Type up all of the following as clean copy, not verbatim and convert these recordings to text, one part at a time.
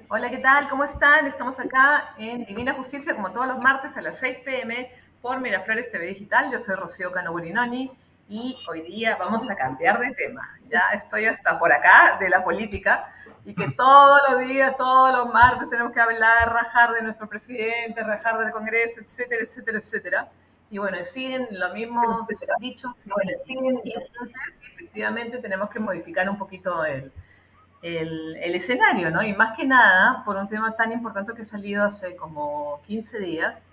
Hola, ¿qué tal? ¿Cómo están? Estamos acá en Divina Justicia, como todos los martes a las 6 p.m. por Miraflores TV Digital. Yo soy Rocío Cano Burinoni y hoy día vamos a cambiar de tema. Ya estoy hasta por acá de la política y que todos los días, todos los martes tenemos que hablar, rajar de nuestro presidente, rajar del Congreso, etcétera, etcétera, etcétera. Y bueno, siguen los mismos dichos y dientes, y efectivamente tenemos que modificar un poquito el escenario, ¿no? Y más que nada por un tema tan importante que ha salido hace como 15 días,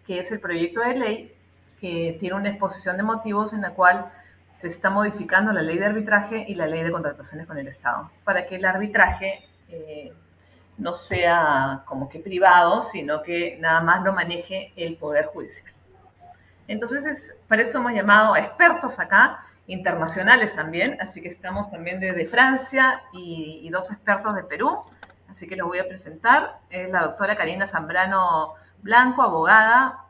que es el proyecto de ley que tiene una exposición de motivos en la cual se está modificando la ley de arbitraje y la ley de contrataciones con el Estado, para que el arbitraje no sea como que privado, sino que nada más lo maneje el Poder Judicial. Entonces, para eso hemos llamado a expertos acá, internacionales también, así que estamos también desde Francia y dos expertos de Perú, así que los voy a presentar. Es la doctora Karina Zambrano Blanco, abogada,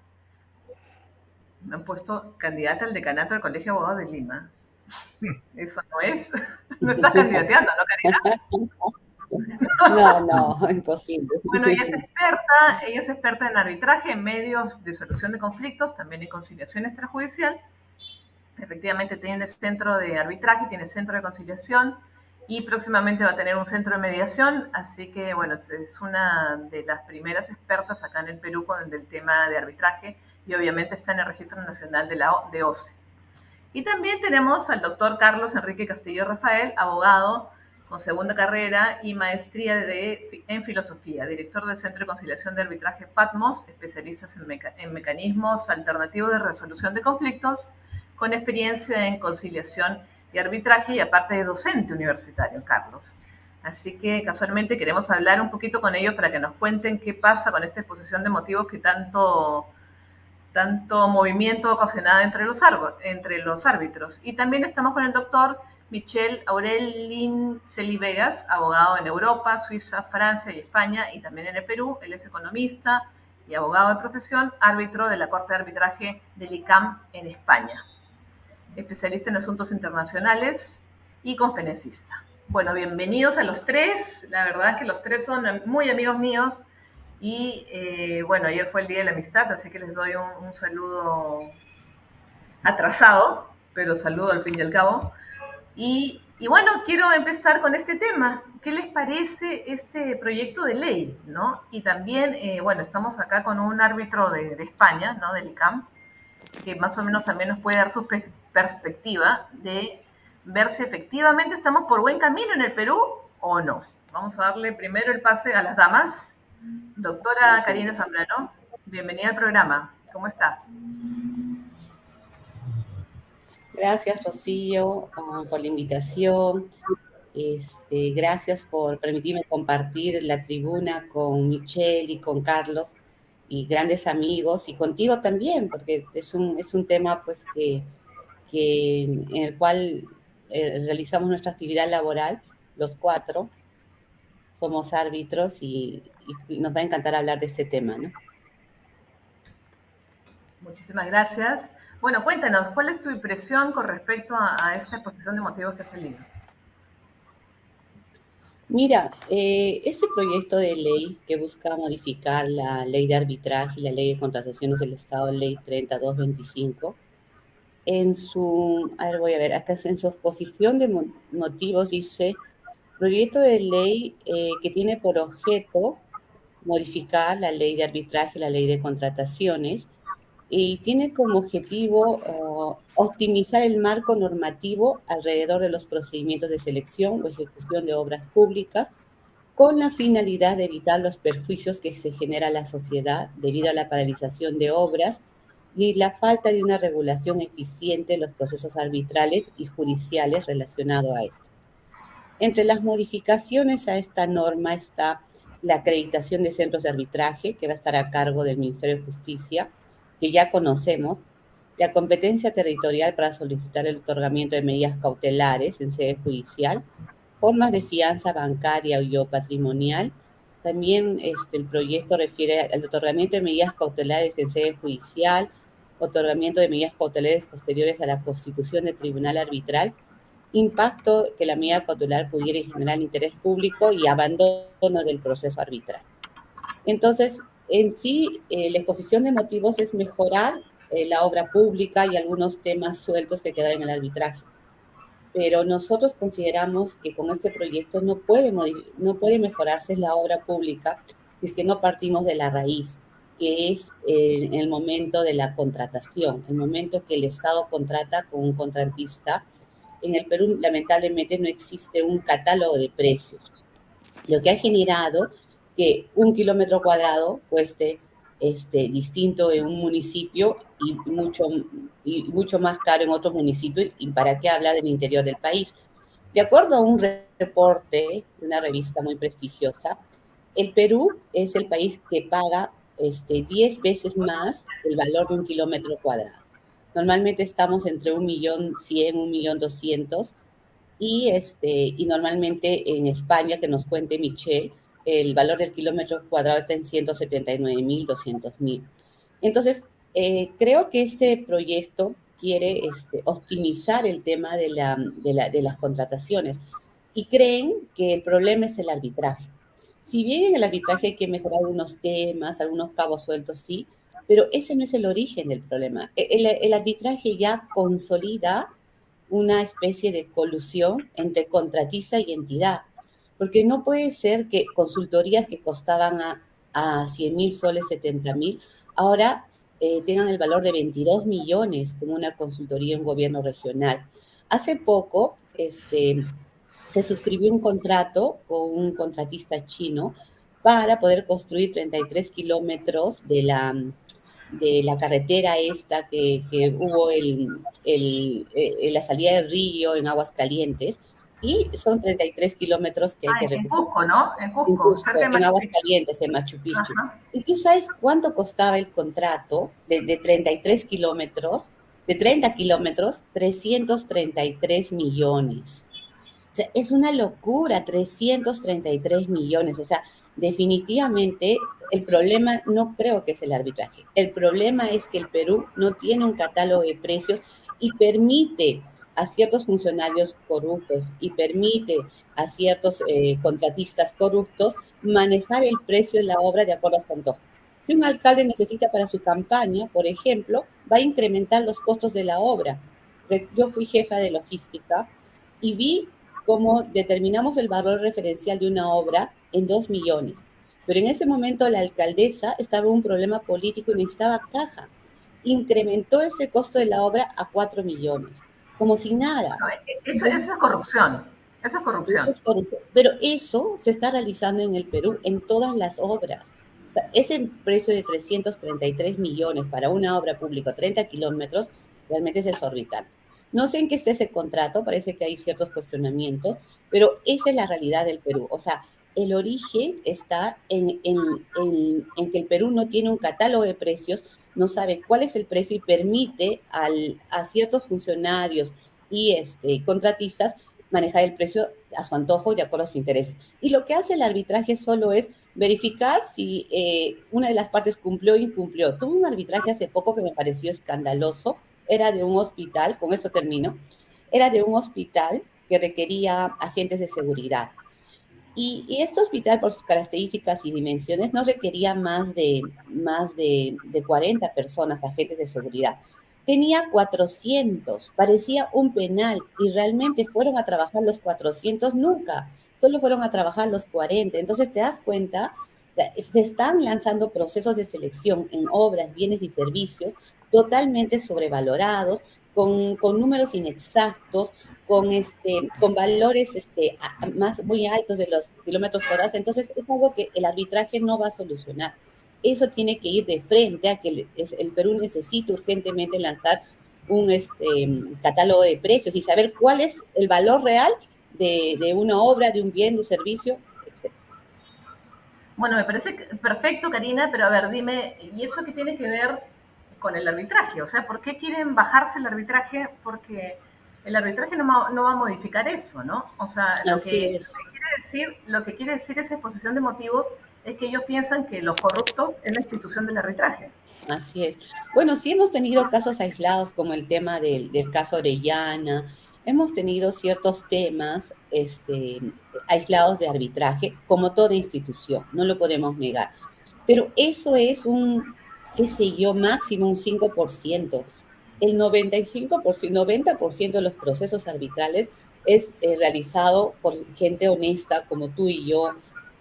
me han puesto candidata al decanato del Colegio de Abogados de Lima. Eso no es, no estás candidateando, ¿no, Karina? No, no, imposible. Bueno, ella es experta en arbitraje, en medios de solución de conflictos, también en conciliación extrajudicial. Efectivamente tiene centro de arbitraje, tiene centro de conciliación y próximamente va a tener un centro de mediación, así que bueno, es una de las primeras expertas acá en el Perú con el tema de arbitraje y obviamente está en el Registro Nacional de OCE. Y también tenemos al doctor Carlos Enrique Castillo Rafael, abogado con segunda carrera y maestría en filosofía, director del Centro de Conciliación de Arbitraje PATMOS, especialistas en mecanismos alternativos de resolución de conflictos, con experiencia en conciliación y arbitraje y aparte de docente universitario, Carlos. Así que casualmente queremos hablar un poquito con ellos para que nos cuenten qué pasa con esta exposición de motivos que tanto movimiento ocasionado entre los árbitros. Y también estamos con el doctor Michel Aurelin Celi Vegas, abogado en Europa, Suiza, Francia y España, y también en el Perú. Él es economista y abogado de profesión, árbitro de la Corte de Arbitraje del ICAM en España, especialista en asuntos internacionales y conferencista. Bueno, bienvenidos a los tres. La verdad que los tres son muy amigos míos y bueno, ayer fue el Día de la Amistad, así que les doy un saludo atrasado, pero saludo al fin y al cabo. Y bueno, quiero empezar con este tema. ¿Qué les parece este proyecto de ley? ¿No? Y también, bueno, estamos acá con un árbitro de España, ¿no? Del ICAM, que más o menos también nos puede dar su perspectiva de ver si efectivamente estamos por buen camino en el Perú o no. Vamos a darle primero el pase a las damas. Doctora Karina Zambrano, bienvenida al programa. ¿Cómo está? Gracias, Rocío, por la invitación. Gracias por permitirme compartir la tribuna con Michelle y con Carlos y grandes amigos, y contigo también, porque es un tema pues en el cual realizamos nuestra actividad laboral, los cuatro somos árbitros y nos va a encantar hablar de este tema, ¿no? Muchísimas gracias. Bueno, cuéntanos, ¿cuál es tu impresión con respecto a esta exposición de motivos que ha salido? Mira, ese proyecto de ley que busca modificar la ley de arbitraje y la ley de contrataciones del Estado, ley 3225, voy a ver, acá en su exposición de motivos dice, proyecto de ley que tiene por objeto modificar la ley de arbitraje y la ley de contrataciones, y tiene como objetivo optimizar el marco normativo alrededor de los procedimientos de selección o ejecución de obras públicas, con la finalidad de evitar los perjuicios que se genera a la sociedad debido a la paralización de obras y la falta de una regulación eficiente en los procesos arbitrales y judiciales relacionados a esto. Entre las modificaciones a esta norma está la acreditación de centros de arbitraje, que va a estar a cargo del Ministerio de Justicia, que ya conocemos, la competencia territorial para solicitar el otorgamiento de medidas cautelares en sede judicial, formas de fianza bancaria o patrimonial. También el proyecto refiere al otorgamiento de medidas cautelares en sede judicial, otorgamiento de medidas cautelares posteriores a la constitución del tribunal arbitral impacto que la medida cautelar pudiera generar interés público y abandono del proceso arbitral. Entonces, en sí, la exposición de motivos es mejorar la obra pública y algunos temas sueltos que quedan en el arbitraje. Pero nosotros consideramos que con este proyecto no puede mejorarse la obra pública si es que no partimos de la raíz, que es en el momento de la contratación, el momento que el Estado contrata con un contratista. En el Perú, lamentablemente, no existe un catálogo de precios, lo que ha generado que 1 kilómetro cuadrado cueste distinto en un municipio y mucho más caro en otros municipios, y para qué hablar del interior del país. De acuerdo a un reporte de una revista muy prestigiosa, el Perú es el país que paga 10 veces más el valor de 1 kilómetro cuadrado. Normalmente estamos entre 1.100.000, 1.200.000, y normalmente en España, que nos cuente Michelle, el valor del kilómetro cuadrado está en 179.000, 200.000. Entonces, creo que este proyecto quiere optimizar el tema de las contrataciones, y creen que el problema es el arbitraje. Si bien en el arbitraje hay que mejorar algunos temas, algunos cabos sueltos, sí, pero ese no es el origen del problema. El arbitraje ya consolida una especie de colusión entre contratista y entidad, porque no puede ser que consultorías que costaban a 100.000 soles, 70.000, ahora tengan el valor de 22 millones como una consultoría en gobierno regional. Hace poco se suscribió un contrato con un contratista chino para poder construir 33 kilómetros de la carretera esta que hubo la salida del río en Aguascalientes, y son 33 kilómetros que hay que En recuperar. Cusco, ¿no? En En Cusco, cerca Cusco, de en Machu Picchu. Aguascalientes, en Machu Picchu. Ajá. ¿Y tú sabes cuánto costaba el contrato de 33 kilómetros? De 30 kilómetros, 333 millones. O sea, es una locura, 333 millones. O sea, definitivamente el problema no creo que es el arbitraje. El problema es que el Perú no tiene un catálogo de precios y permite a ciertos funcionarios corruptos y permite a ciertos contratistas corruptos manejar el precio de la obra de acuerdo a su antojo. Si un alcalde necesita para su campaña, por ejemplo, va a incrementar los costos de la obra. Yo fui jefa de logística y vi cómo determinamos el valor referencial de una obra en 2 millones. Pero en ese momento la alcaldesa estaba en un problema político y necesitaba caja. Incrementó ese costo de la obra a 4 millones, como si nada. No, Entonces, eso es corrupción. Eso es corrupción. es corrupción. Pero eso se está realizando en el Perú en todas las obras. O sea, ese precio de 333 millones para una obra pública, 30 kilómetros, realmente es exorbitante. No sé en qué está ese contrato, parece que hay ciertos cuestionamientos, pero esa es la realidad del Perú. O sea, el origen está en que el Perú no tiene un catálogo de precios, no sabe cuál es el precio y permite a ciertos funcionarios y contratistas manejar el precio a su antojo y de acuerdo a sus intereses. Y lo que hace el arbitraje solo es verificar si una de las partes cumplió o incumplió. Tuve un arbitraje hace poco que me pareció escandaloso, era de un hospital, con esto termino, era de un hospital que requería agentes de seguridad. Y este hospital, por sus características y dimensiones, no requería más de 40 personas, agentes de seguridad. Tenía 400, parecía un penal, y realmente fueron a trabajar los 400, nunca, solo fueron a trabajar los 40. Entonces te das cuenta, se están lanzando procesos de selección en obras, bienes y servicios totalmente sobrevalorados, con números inexactos, con valores más muy altos de los kilómetros cuadrados. Entonces es algo que el arbitraje no va a solucionar. Eso tiene que ir de frente a que el Perú necesita urgentemente lanzar un catálogo de precios y saber cuál es el valor real de una obra, de un bien, de un servicio, etc. Bueno, me parece perfecto, Karina, pero a ver, dime, ¿y eso qué tiene que ver con el arbitraje? O sea, ¿por qué quieren bajarse el arbitraje? Porque el arbitraje no va a modificar eso, ¿no? O sea, Así es. lo que quiere decir esa exposición de motivos es que ellos piensan que los corruptos es la institución del arbitraje. Así es. Bueno, sí hemos tenido casos aislados como el tema del caso Orellana, hemos tenido ciertos temas aislados de arbitraje, como toda institución, no lo podemos negar. Pero eso es un, qué sé yo, máximo un 5%. El 95%, 90% de los procesos arbitrales es realizado por gente honesta como tú y yo,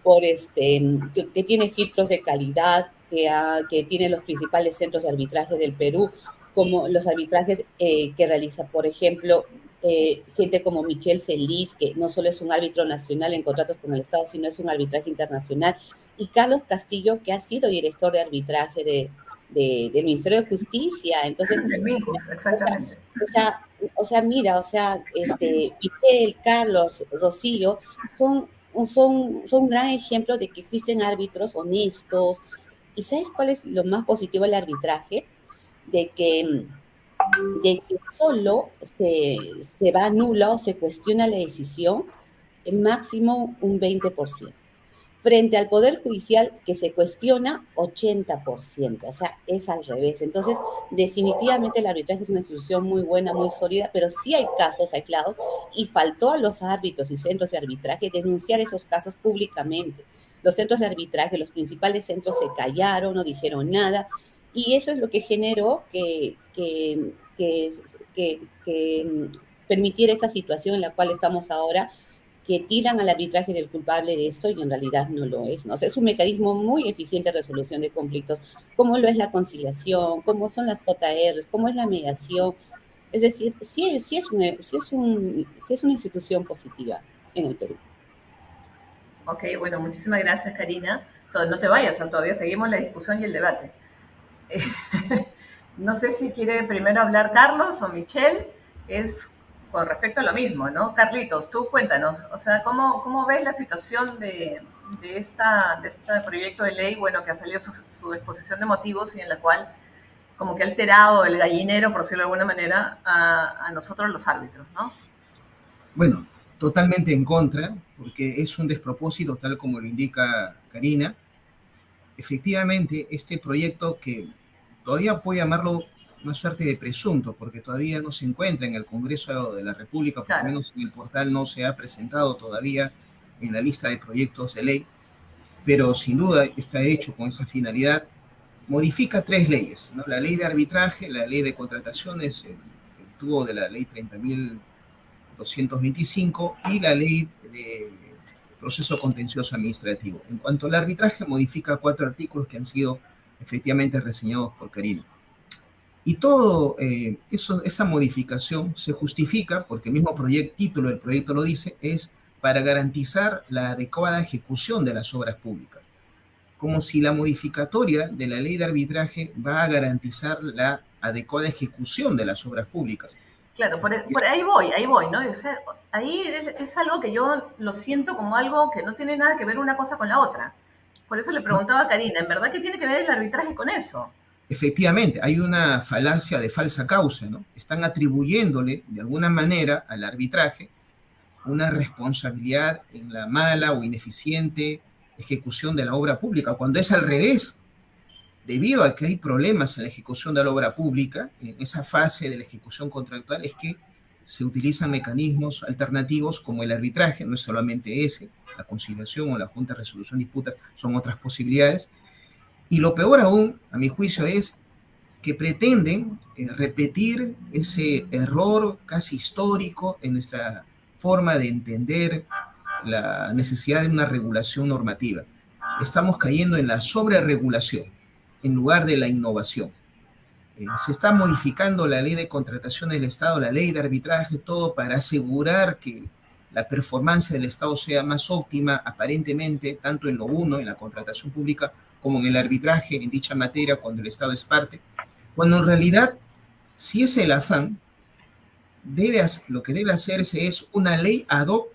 por que tiene filtros de calidad, que tiene los principales centros de arbitraje del Perú, como los arbitrajes que realiza, por ejemplo, gente como Michel Celis, que no solo es un árbitro nacional en contratos con el Estado, sino es un arbitraje internacional, y Carlos Castillo, que ha sido director de arbitraje del Ministerio de Justicia. Entonces, De Mingus, o sea, exactamente. o sea, mira, Michelle, Carlos, Rocío, son un gran ejemplo de que existen árbitros honestos. ¿Y sabes cuál es lo más positivo del arbitraje? De que, de que solo se va nula o se cuestiona la decisión en máximo un 20%, frente al Poder Judicial que se cuestiona 80%, o sea, es al revés. Entonces, definitivamente el arbitraje es una institución muy buena, muy sólida, pero sí hay casos aislados y faltó a los árbitros y centros de arbitraje denunciar esos casos públicamente. Los centros de arbitraje, los principales centros se callaron, no dijeron nada, y eso es lo que generó que permitiera esta situación en la cual estamos ahora, que tiran al arbitraje del culpable de esto y en realidad no lo es, ¿no? O sea, es un mecanismo muy eficiente de resolución de conflictos, como lo es la conciliación, como son las JRs, como es la mediación. Es decir, sí es una institución positiva en el Perú. Ok, bueno, muchísimas gracias, Karina. No te vayas, todavía seguimos la discusión y el debate. No sé si quiere primero hablar Carlos o Michelle, es con respecto a lo mismo, ¿no? Carlitos, tú cuéntanos, o sea, ¿cómo ves la situación de este proyecto de ley, bueno, que ha salido su exposición de motivos y en la cual como que ha alterado el gallinero, por decirlo de alguna manera, a nosotros los árbitros, ¿no? Bueno, totalmente en contra, porque es un despropósito, tal como lo indica Karina. Efectivamente, este proyecto, que todavía puedo llamarlo una suerte de presunto, porque todavía no se encuentra en el Congreso de la República, por lo menos en el portal no se ha presentado todavía en la lista de proyectos de ley, pero sin duda está hecho con esa finalidad. Modifica tres leyes, ¿no? La ley de arbitraje, la ley de contrataciones, el tubo de la ley 30.225 y la ley de proceso contencioso administrativo. En cuanto al arbitraje, modifica 4 artículos que han sido efectivamente reseñados por Karina. Y todo esa modificación se justifica, porque el mismo título del proyecto lo dice, es para garantizar la adecuada ejecución de las obras públicas. Como si la modificatoria de la ley de arbitraje va a garantizar la adecuada ejecución de las obras públicas. Claro, por ahí voy, ¿no? O sea, ahí es algo que yo lo siento como algo que no tiene nada que ver una cosa con la otra. Por eso le preguntaba a Karina, ¿en verdad qué tiene que ver el arbitraje con eso? Efectivamente, hay una falacia de falsa causa, ¿no? Están atribuyéndole de alguna manera al arbitraje una responsabilidad en la mala o ineficiente ejecución de la obra pública, cuando es al revés. Debido a que hay problemas en la ejecución de la obra pública, en esa fase de la ejecución contractual, es que se utilizan mecanismos alternativos como el arbitraje, no es solamente ese, la conciliación o la Junta de Resolución de Disputas son otras posibilidades. Y lo peor aún, a mi juicio, es que pretenden repetir ese error casi histórico en nuestra forma de entender la necesidad de una regulación normativa. Estamos cayendo en la sobreregulación en lugar de la innovación. Se está modificando la ley de contratación del Estado, la ley de arbitraje, todo para asegurar que la performance del Estado sea más óptima, aparentemente, tanto en lo uno, en la contratación pública, como en el arbitraje en dicha materia cuando el Estado es parte, cuando en realidad, si es el afán, lo que debe hacerse es una ley ad hoc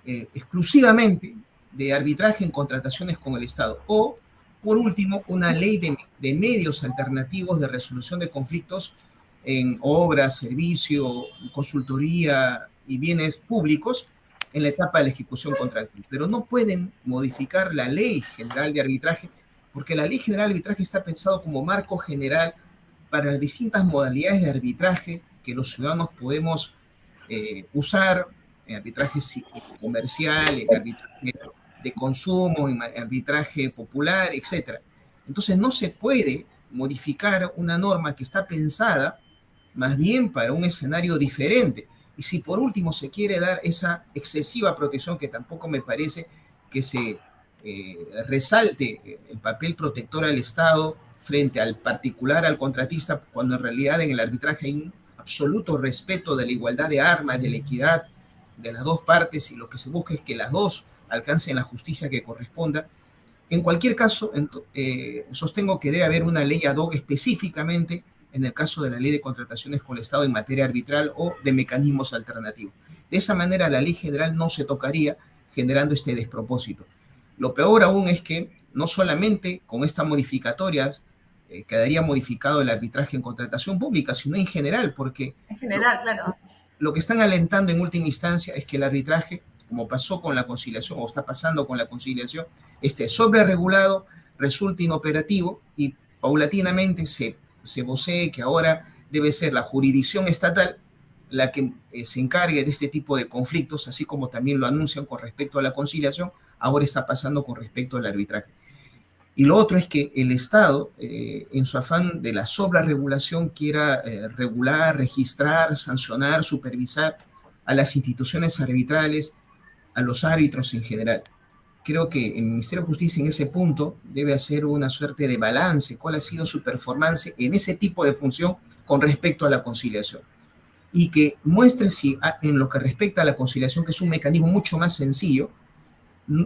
exclusivamente de arbitraje en contrataciones con el Estado, o por último, una ley de medios alternativos de resolución de conflictos en obras, servicio, consultoría y bienes públicos en la etapa de la ejecución contractual. Pero no pueden modificar la Ley General de Arbitraje, porque la Ley General de Arbitraje está pensado como marco general para las distintas modalidades de arbitraje que los ciudadanos podemos usar en arbitraje comercial, en arbitraje de consumo, en arbitraje popular, etc. Entonces no se puede modificar una norma que está pensada más bien para un escenario diferente. Y si por último se quiere dar esa excesiva protección, que tampoco me parece que se resalte el papel protector al Estado frente al particular, al contratista, cuando en realidad en el arbitraje hay un absoluto respeto de la igualdad de armas, de la equidad de las dos partes, y lo que se busca es que las dos alcancen la justicia que corresponda. En cualquier caso, sostengo que debe haber una ley ad hoc específicamente en el caso de la ley de contrataciones con el Estado en materia arbitral o de mecanismos alternativos. De esa manera, la ley general no se tocaría, generando este despropósito. Lo peor aún es que no solamente con estas modificatorias quedaría modificado el arbitraje en contratación pública, sino en general, porque en general, claro, lo que están alentando en última instancia es que el arbitraje, como pasó con la conciliación o está pasando con la conciliación, esté sobreregulado, resulte inoperativo y paulatinamente se vocee que ahora debe ser la jurisdicción estatal la que se encargue de este tipo de conflictos, así como también lo anuncian con respecto a la conciliación, ahora está pasando con respecto al arbitraje. Y lo otro es que el Estado, en su afán de la sobreregulación, quiera regular, registrar, sancionar, supervisar a las instituciones arbitrales, a los árbitros en general. Creo que el Ministerio de Justicia en ese punto debe hacer una suerte de balance, cuál ha sido su performance en ese tipo de función con respecto a la conciliación. Y que muestre si en lo que respecta a la conciliación, que es un mecanismo mucho más sencillo,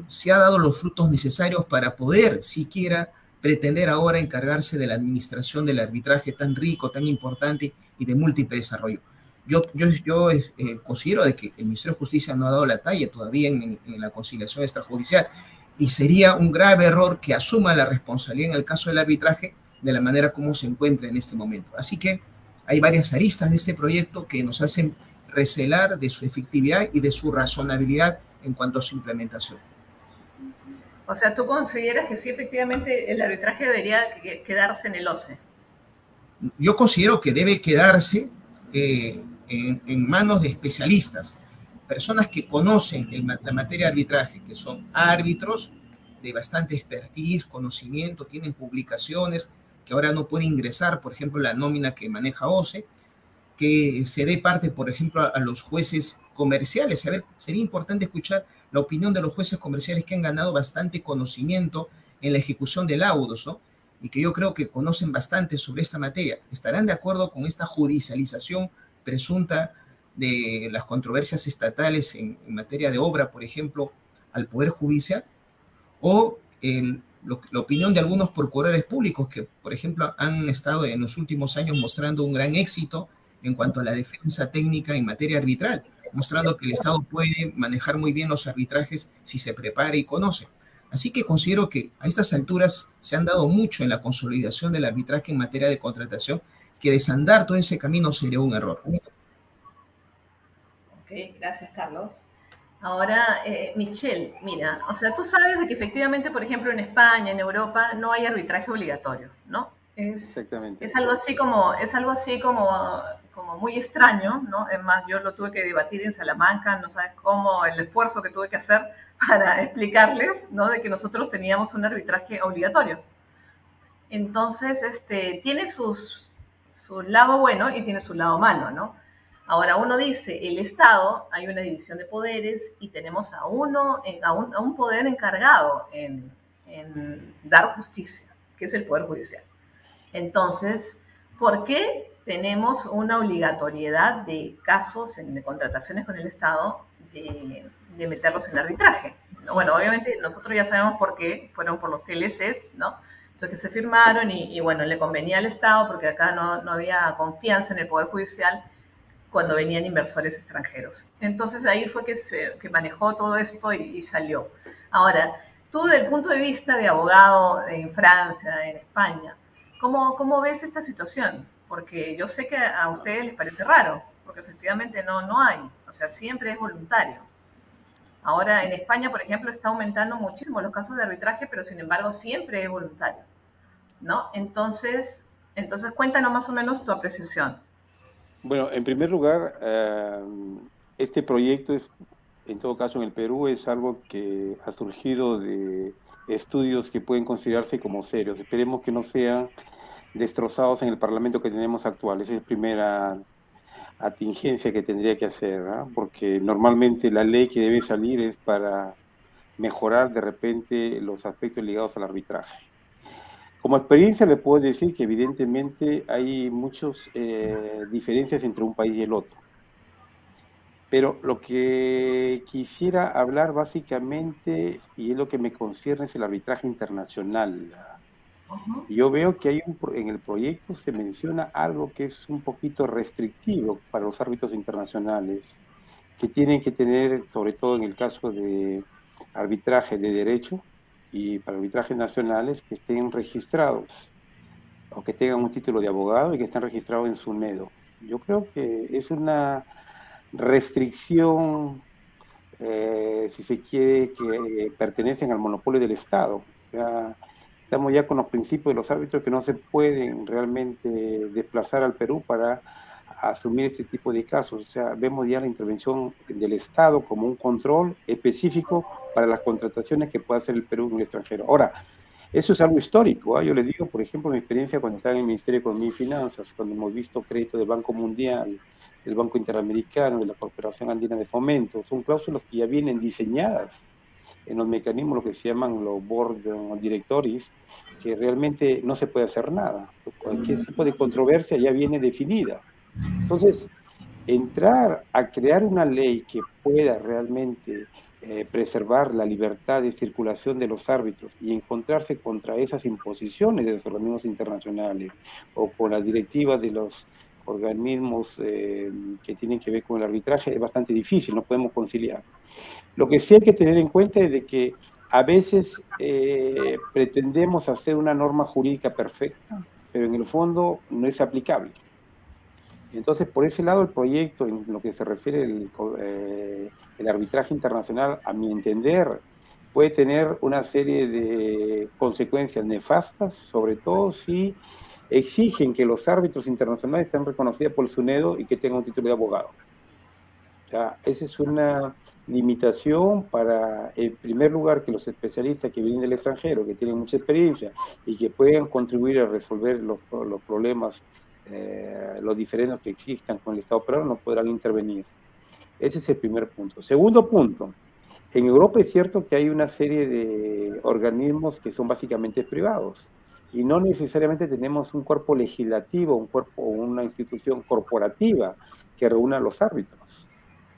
se ha dado los frutos necesarios para poder siquiera pretender ahora encargarse de la administración del arbitraje tan rico, tan importante y de múltiple desarrollo. Yo considero de que el Ministerio de Justicia no ha dado la talla todavía en la conciliación extrajudicial, y sería un grave error que asuma la responsabilidad en el caso del arbitraje de la manera como se encuentra en este momento. Así que hay varias aristas de este proyecto que nos hacen recelar de su efectividad y de su razonabilidad en cuanto a su implementación. O sea, ¿tú consideras que sí, efectivamente, el arbitraje debería quedarse en el OCE? Yo considero que debe quedarse en manos de especialistas, personas que conocen la materia de arbitraje, que son árbitros de bastante expertise, conocimiento, tienen publicaciones, que ahora no pueden ingresar, por ejemplo, la nómina que maneja OCE, que se dé parte, por ejemplo, a los jueces comerciales. A ver, sería importante escuchar la opinión de los jueces comerciales que han ganado bastante conocimiento en la ejecución de laudos, ¿no? Y que yo creo que conocen bastante sobre esta materia. ¿Estarán de acuerdo con esta judicialización presunta de las controversias estatales en materia de obra, por ejemplo, al Poder Judicial? ¿O la opinión de algunos procuradores públicos que, por ejemplo, han estado en los últimos años mostrando un gran éxito en cuanto a la defensa técnica en materia arbitral, mostrando que el Estado puede manejar muy bien los arbitrajes si se prepara y conoce? Así que considero que a estas alturas se han dado mucho en la consolidación del arbitraje en materia de contratación, que desandar todo ese camino sería un error. Ok, gracias, Carlos. Ahora, Michelle, mira, o sea, tú sabes de que efectivamente, por ejemplo, en España, en Europa, no hay arbitraje obligatorio, ¿no? Exactamente. Es algo así como muy extraño, ¿no? Es más, yo lo tuve que debatir en Salamanca, no sabes cómo, el esfuerzo que tuve que hacer para explicarles, ¿no? De que nosotros teníamos un arbitraje obligatorio. Entonces, tiene su lado bueno y tiene su lado malo, ¿no? Ahora, uno dice, el Estado, hay una división de poderes y tenemos a un poder encargado en dar justicia, que es el Poder Judicial. Entonces, ¿por qué tenemos una obligatoriedad de casos de contrataciones con el Estado de meterlos en arbitraje? Bueno, obviamente nosotros ya sabemos por qué, fueron por los TLCs, ¿no? Entonces que se firmaron y bueno, le convenía al Estado porque acá no había confianza en el Poder Judicial cuando venían inversores extranjeros. Entonces ahí fue que manejó todo esto y salió. Ahora, tú desde el punto de vista de abogado en Francia, en España, ¿cómo ves esta situación? Porque yo sé que a ustedes les parece raro, porque efectivamente no hay, o sea, siempre es voluntario. Ahora en España, por ejemplo, está aumentando muchísimo los casos de arbitraje, pero sin embargo siempre es voluntario, ¿no? Entonces cuéntanos más o menos tu apreciación. Bueno, en primer lugar, este proyecto es, en todo caso en el Perú, es algo que ha surgido de estudios que pueden considerarse como serios. Esperemos que no sean destrozados en el Parlamento que tenemos actual. Esa es la primera atingencia que tendría que hacer, ¿no? Porque normalmente la ley que debe salir es para mejorar de repente los aspectos ligados al arbitraje. Como experiencia le puedo decir que evidentemente hay muchas diferencias entre un país y el otro. Pero lo que quisiera hablar básicamente, y es lo que me concierne, es el arbitraje internacional. Y yo veo que hay en el proyecto se menciona algo que es un poquito restrictivo para los árbitros internacionales, que tienen que tener, sobre todo en el caso de arbitraje de derecho y para arbitrajes nacionales, que estén registrados o que tengan un título de abogado y que estén registrados en SUNEDO. Yo creo que es una restricción, si se quiere, que pertenecen al monopolio del Estado. Ya, estamos ya con los principios de los árbitros que no se pueden realmente desplazar al Perú para asumir este tipo de casos. O sea, vemos ya la intervención del Estado como un control específico para las contrataciones que pueda hacer el Perú en el extranjero. Ahora, eso es algo histórico, ¿eh? Yo le digo, por ejemplo, mi experiencia cuando estaba en el Ministerio de Economía y Finanzas, cuando hemos visto crédito del Banco Mundial, del Banco Interamericano, de la Corporación Andina de Fomento, son cláusulas que ya vienen diseñadas en los mecanismos, lo que se llaman los board directories, que realmente no se puede hacer nada. Cualquier tipo de controversia ya viene definida. Entonces, entrar a crear una ley que pueda realmente preservar la libertad de circulación de los árbitros y encontrarse contra esas imposiciones de los organismos internacionales o con las directivas de los organismos que tienen que ver con el arbitraje es bastante difícil, no podemos conciliar. Lo que sí hay que tener en cuenta es de que a veces pretendemos hacer una norma jurídica perfecta, pero en el fondo no es aplicable. Entonces, por ese lado, el proyecto, en lo que se refiere el arbitraje internacional, a mi entender, puede tener una serie de consecuencias nefastas, sobre todo si exigen que los árbitros internacionales estén reconocidos por el SUNEDO y que tengan un título de abogado. O sea, esa es una limitación para, en primer lugar, que los especialistas que vienen del extranjero, que tienen mucha experiencia y que puedan contribuir a resolver los problemas, los diferendos que existan con el Estado peruano, no podrán intervenir. Ese es el primer punto. Segundo punto, en Europa es cierto que hay una serie de organismos que son básicamente privados y no necesariamente tenemos un cuerpo legislativo, un cuerpo o una institución corporativa que reúna a los árbitros.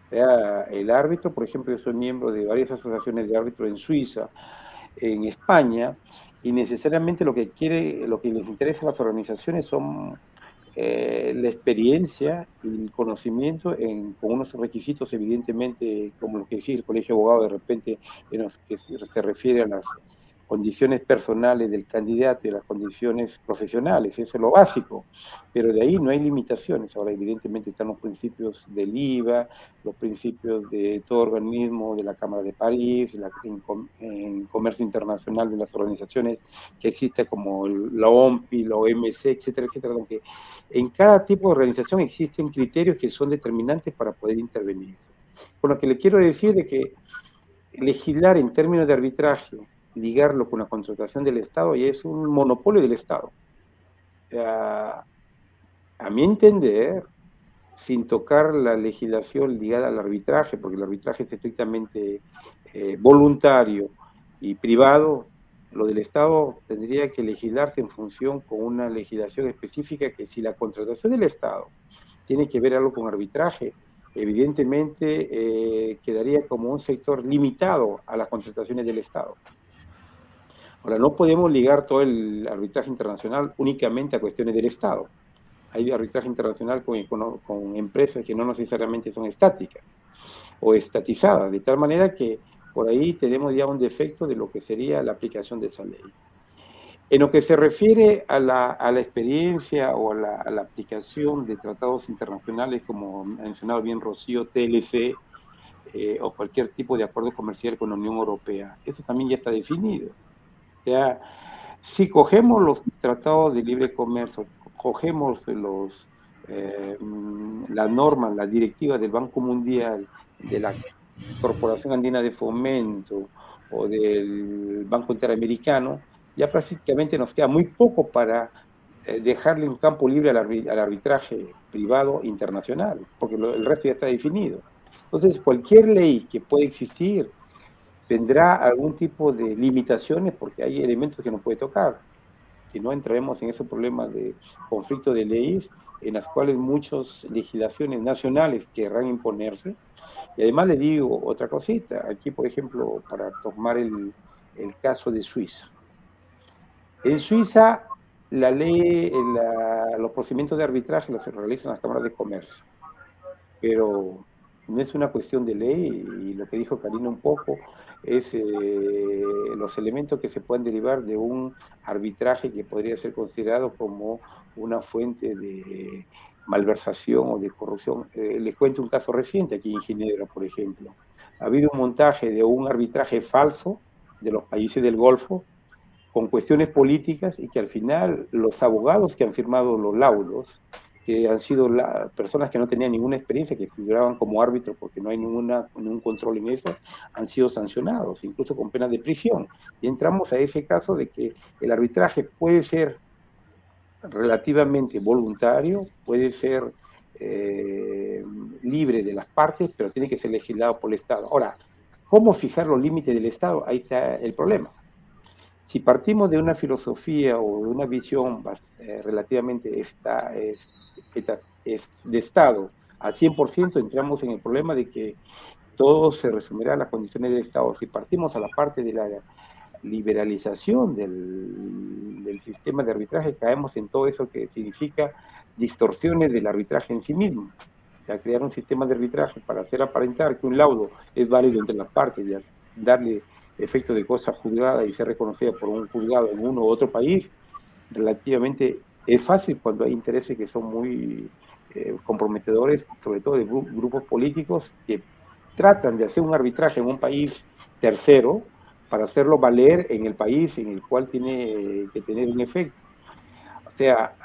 El árbitro, por ejemplo, yo soy miembro de varias asociaciones de árbitros en Suiza, en España, y necesariamente lo que les interesa a las organizaciones son la experiencia y el conocimiento con unos requisitos, evidentemente, como los que exige el Colegio de Abogados, de repente, en los que se refiere a las condiciones personales del candidato y las condiciones profesionales, eso es lo básico, pero de ahí no hay limitaciones. Ahora, evidentemente, están los principios del IVA, los principios de todo organismo, de la Cámara de París, en comercio internacional de las organizaciones que existen como la OMPI, la OMC, etcétera, etcétera, aunque en cada tipo de organización existen criterios que son determinantes para poder intervenir. Con lo que le quiero decir de que legislar en términos de arbitraje, ligarlo con la contratación del Estado, ya es un monopolio del Estado. A mi entender, sin tocar la legislación ligada al arbitraje, porque el arbitraje es estrictamente voluntario y privado, lo del Estado tendría que legislarse en función con una legislación específica que si la contratación del Estado tiene que ver algo con arbitraje, evidentemente quedaría como un sector limitado a las contrataciones del Estado. Ahora, no podemos ligar todo el arbitraje internacional únicamente a cuestiones del Estado. Hay arbitraje internacional con empresas que no necesariamente son estáticas o estatizadas, de tal manera que por ahí tenemos ya un defecto de lo que sería la aplicación de esa ley. En lo que se refiere a la experiencia o a la aplicación de tratados internacionales, como ha mencionado bien Rocío, TLC, o cualquier tipo de acuerdo comercial con la Unión Europea, eso también ya está definido. O sea, si cogemos los tratados de libre comercio, cogemos los la norma, la directiva del Banco Mundial, de la Corporación Andina de Fomento o del Banco Interamericano, ya prácticamente nos queda muy poco para dejarle un campo libre al arbitraje privado internacional, porque el resto ya está definido. Entonces, cualquier ley que pueda existir tendrá algún tipo de limitaciones porque hay elementos que no puede tocar. Si no, entraremos en ese problema de conflicto de leyes en las cuales muchas legislaciones nacionales querrán imponerse. Y además le digo otra cosita, aquí por ejemplo, para tomar el caso de Suiza. En Suiza, la ley, los procedimientos de arbitraje los realizan las cámaras de comercio, pero no es una cuestión de ley, y lo que dijo Karina un poco es los elementos que se pueden derivar de un arbitraje que podría ser considerado como una fuente de malversación o de corrupción. Les cuento un caso reciente aquí en Ginebra, por ejemplo. Ha habido un montaje de un arbitraje falso de los países del Golfo con cuestiones políticas, y que al final los abogados que han firmado los laudos, que han sido personas que no tenían ninguna experiencia, que figuraban como árbitros porque no hay ningún control en eso, han sido sancionados, incluso con penas de prisión. Y entramos a ese caso de que el arbitraje puede ser relativamente voluntario, puede ser libre de las partes, pero tiene que ser legislado por el Estado. Ahora, ¿cómo fijar los límites del Estado? Ahí está el problema. Si partimos de una filosofía o de una visión relativamente de Estado al 100%, entramos en el problema de que todo se resumirá a las condiciones del Estado. Si partimos a la parte de la liberalización del sistema de arbitraje, caemos en todo eso que significa distorsiones del arbitraje en sí mismo. O sea, crear un sistema de arbitraje para hacer aparentar que un laudo es válido entre las partes y darle efecto de cosa juzgada y ser reconocida por un juzgado en uno u otro país, relativamente es fácil cuando hay intereses que son muy comprometedores, sobre todo de grupos políticos que tratan de hacer un arbitraje en un país tercero para hacerlo valer en el país en el cual tiene que tener un efecto. O sea,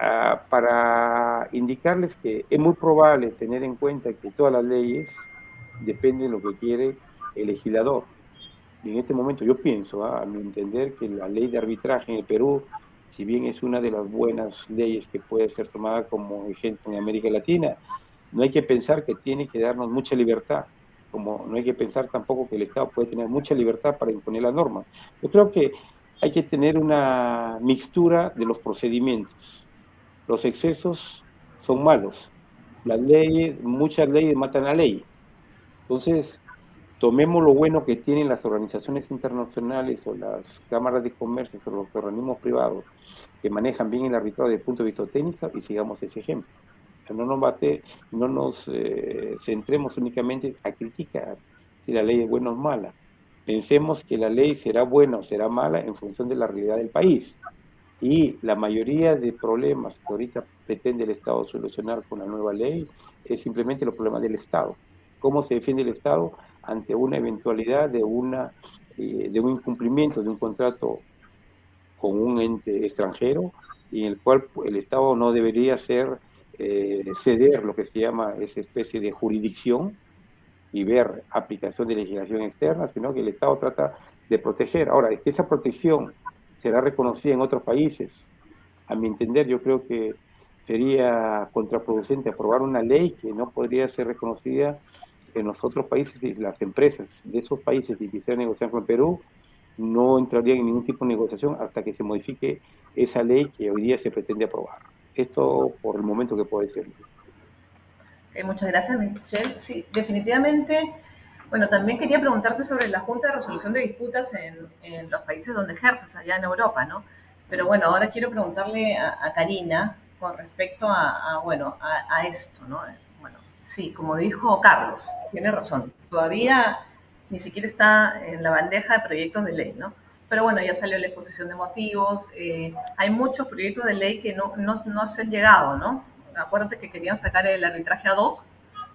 para indicarles que es muy probable tener en cuenta que todas las leyes dependen de lo que quiere el legislador. Y en este momento yo pienso, a mi entender, que la ley de arbitraje en el Perú, si bien es una de las buenas leyes que puede ser tomada como ejemplo en América Latina, no hay que pensar que tiene que darnos mucha libertad, como no hay que pensar tampoco que el Estado puede tener mucha libertad para imponer las normas. Yo creo que hay que tener una mixtura de los procedimientos. Los excesos son malos. Las leyes, muchas leyes matan a la ley. Entonces, tomemos lo bueno que tienen las organizaciones internacionales o las cámaras de comercio o los organismos privados que manejan bien el arbitraje desde el punto de vista técnico y sigamos ese ejemplo. O sea, no nos centremos únicamente a criticar si la ley es buena o mala. Pensemos que la ley será buena o será mala en función de la realidad del país. Y la mayoría de problemas que ahorita pretende el Estado solucionar con la nueva ley es simplemente los problemas del Estado. ¿Cómo se defiende el Estado ante una eventualidad de un incumplimiento de un contrato con un ente extranjero, y en el cual el Estado no debería ceder lo que se llama esa especie de jurisdicción y ver aplicación de legislación externa, sino que el Estado trata de proteger? Ahora, es que esa protección será reconocida en otros países. A mi entender, yo creo que sería contraproducente aprobar una ley que no podría ser reconocida en los otros países, y las empresas de esos países, si quisieran negociar con el Perú, no entrarían en ningún tipo de negociación hasta que se modifique esa ley que hoy día se pretende aprobar. Esto por el momento que puedo decirlo. Muchas gracias, Michelle. Sí, definitivamente. Bueno, también quería preguntarte sobre la Junta de Resolución de Disputas en los países donde ejerces, allá en Europa, ¿no? Pero bueno, ahora quiero preguntarle a Karina con respecto a esto, ¿no? Bueno, sí, como dijo Carlos, tiene razón. Todavía ni siquiera está en la bandeja de proyectos de ley, ¿no? Pero bueno, ya salió la exposición de motivos. Hay muchos proyectos de ley que no se han llegado, ¿no? Acuérdate que querían sacar el arbitraje ad hoc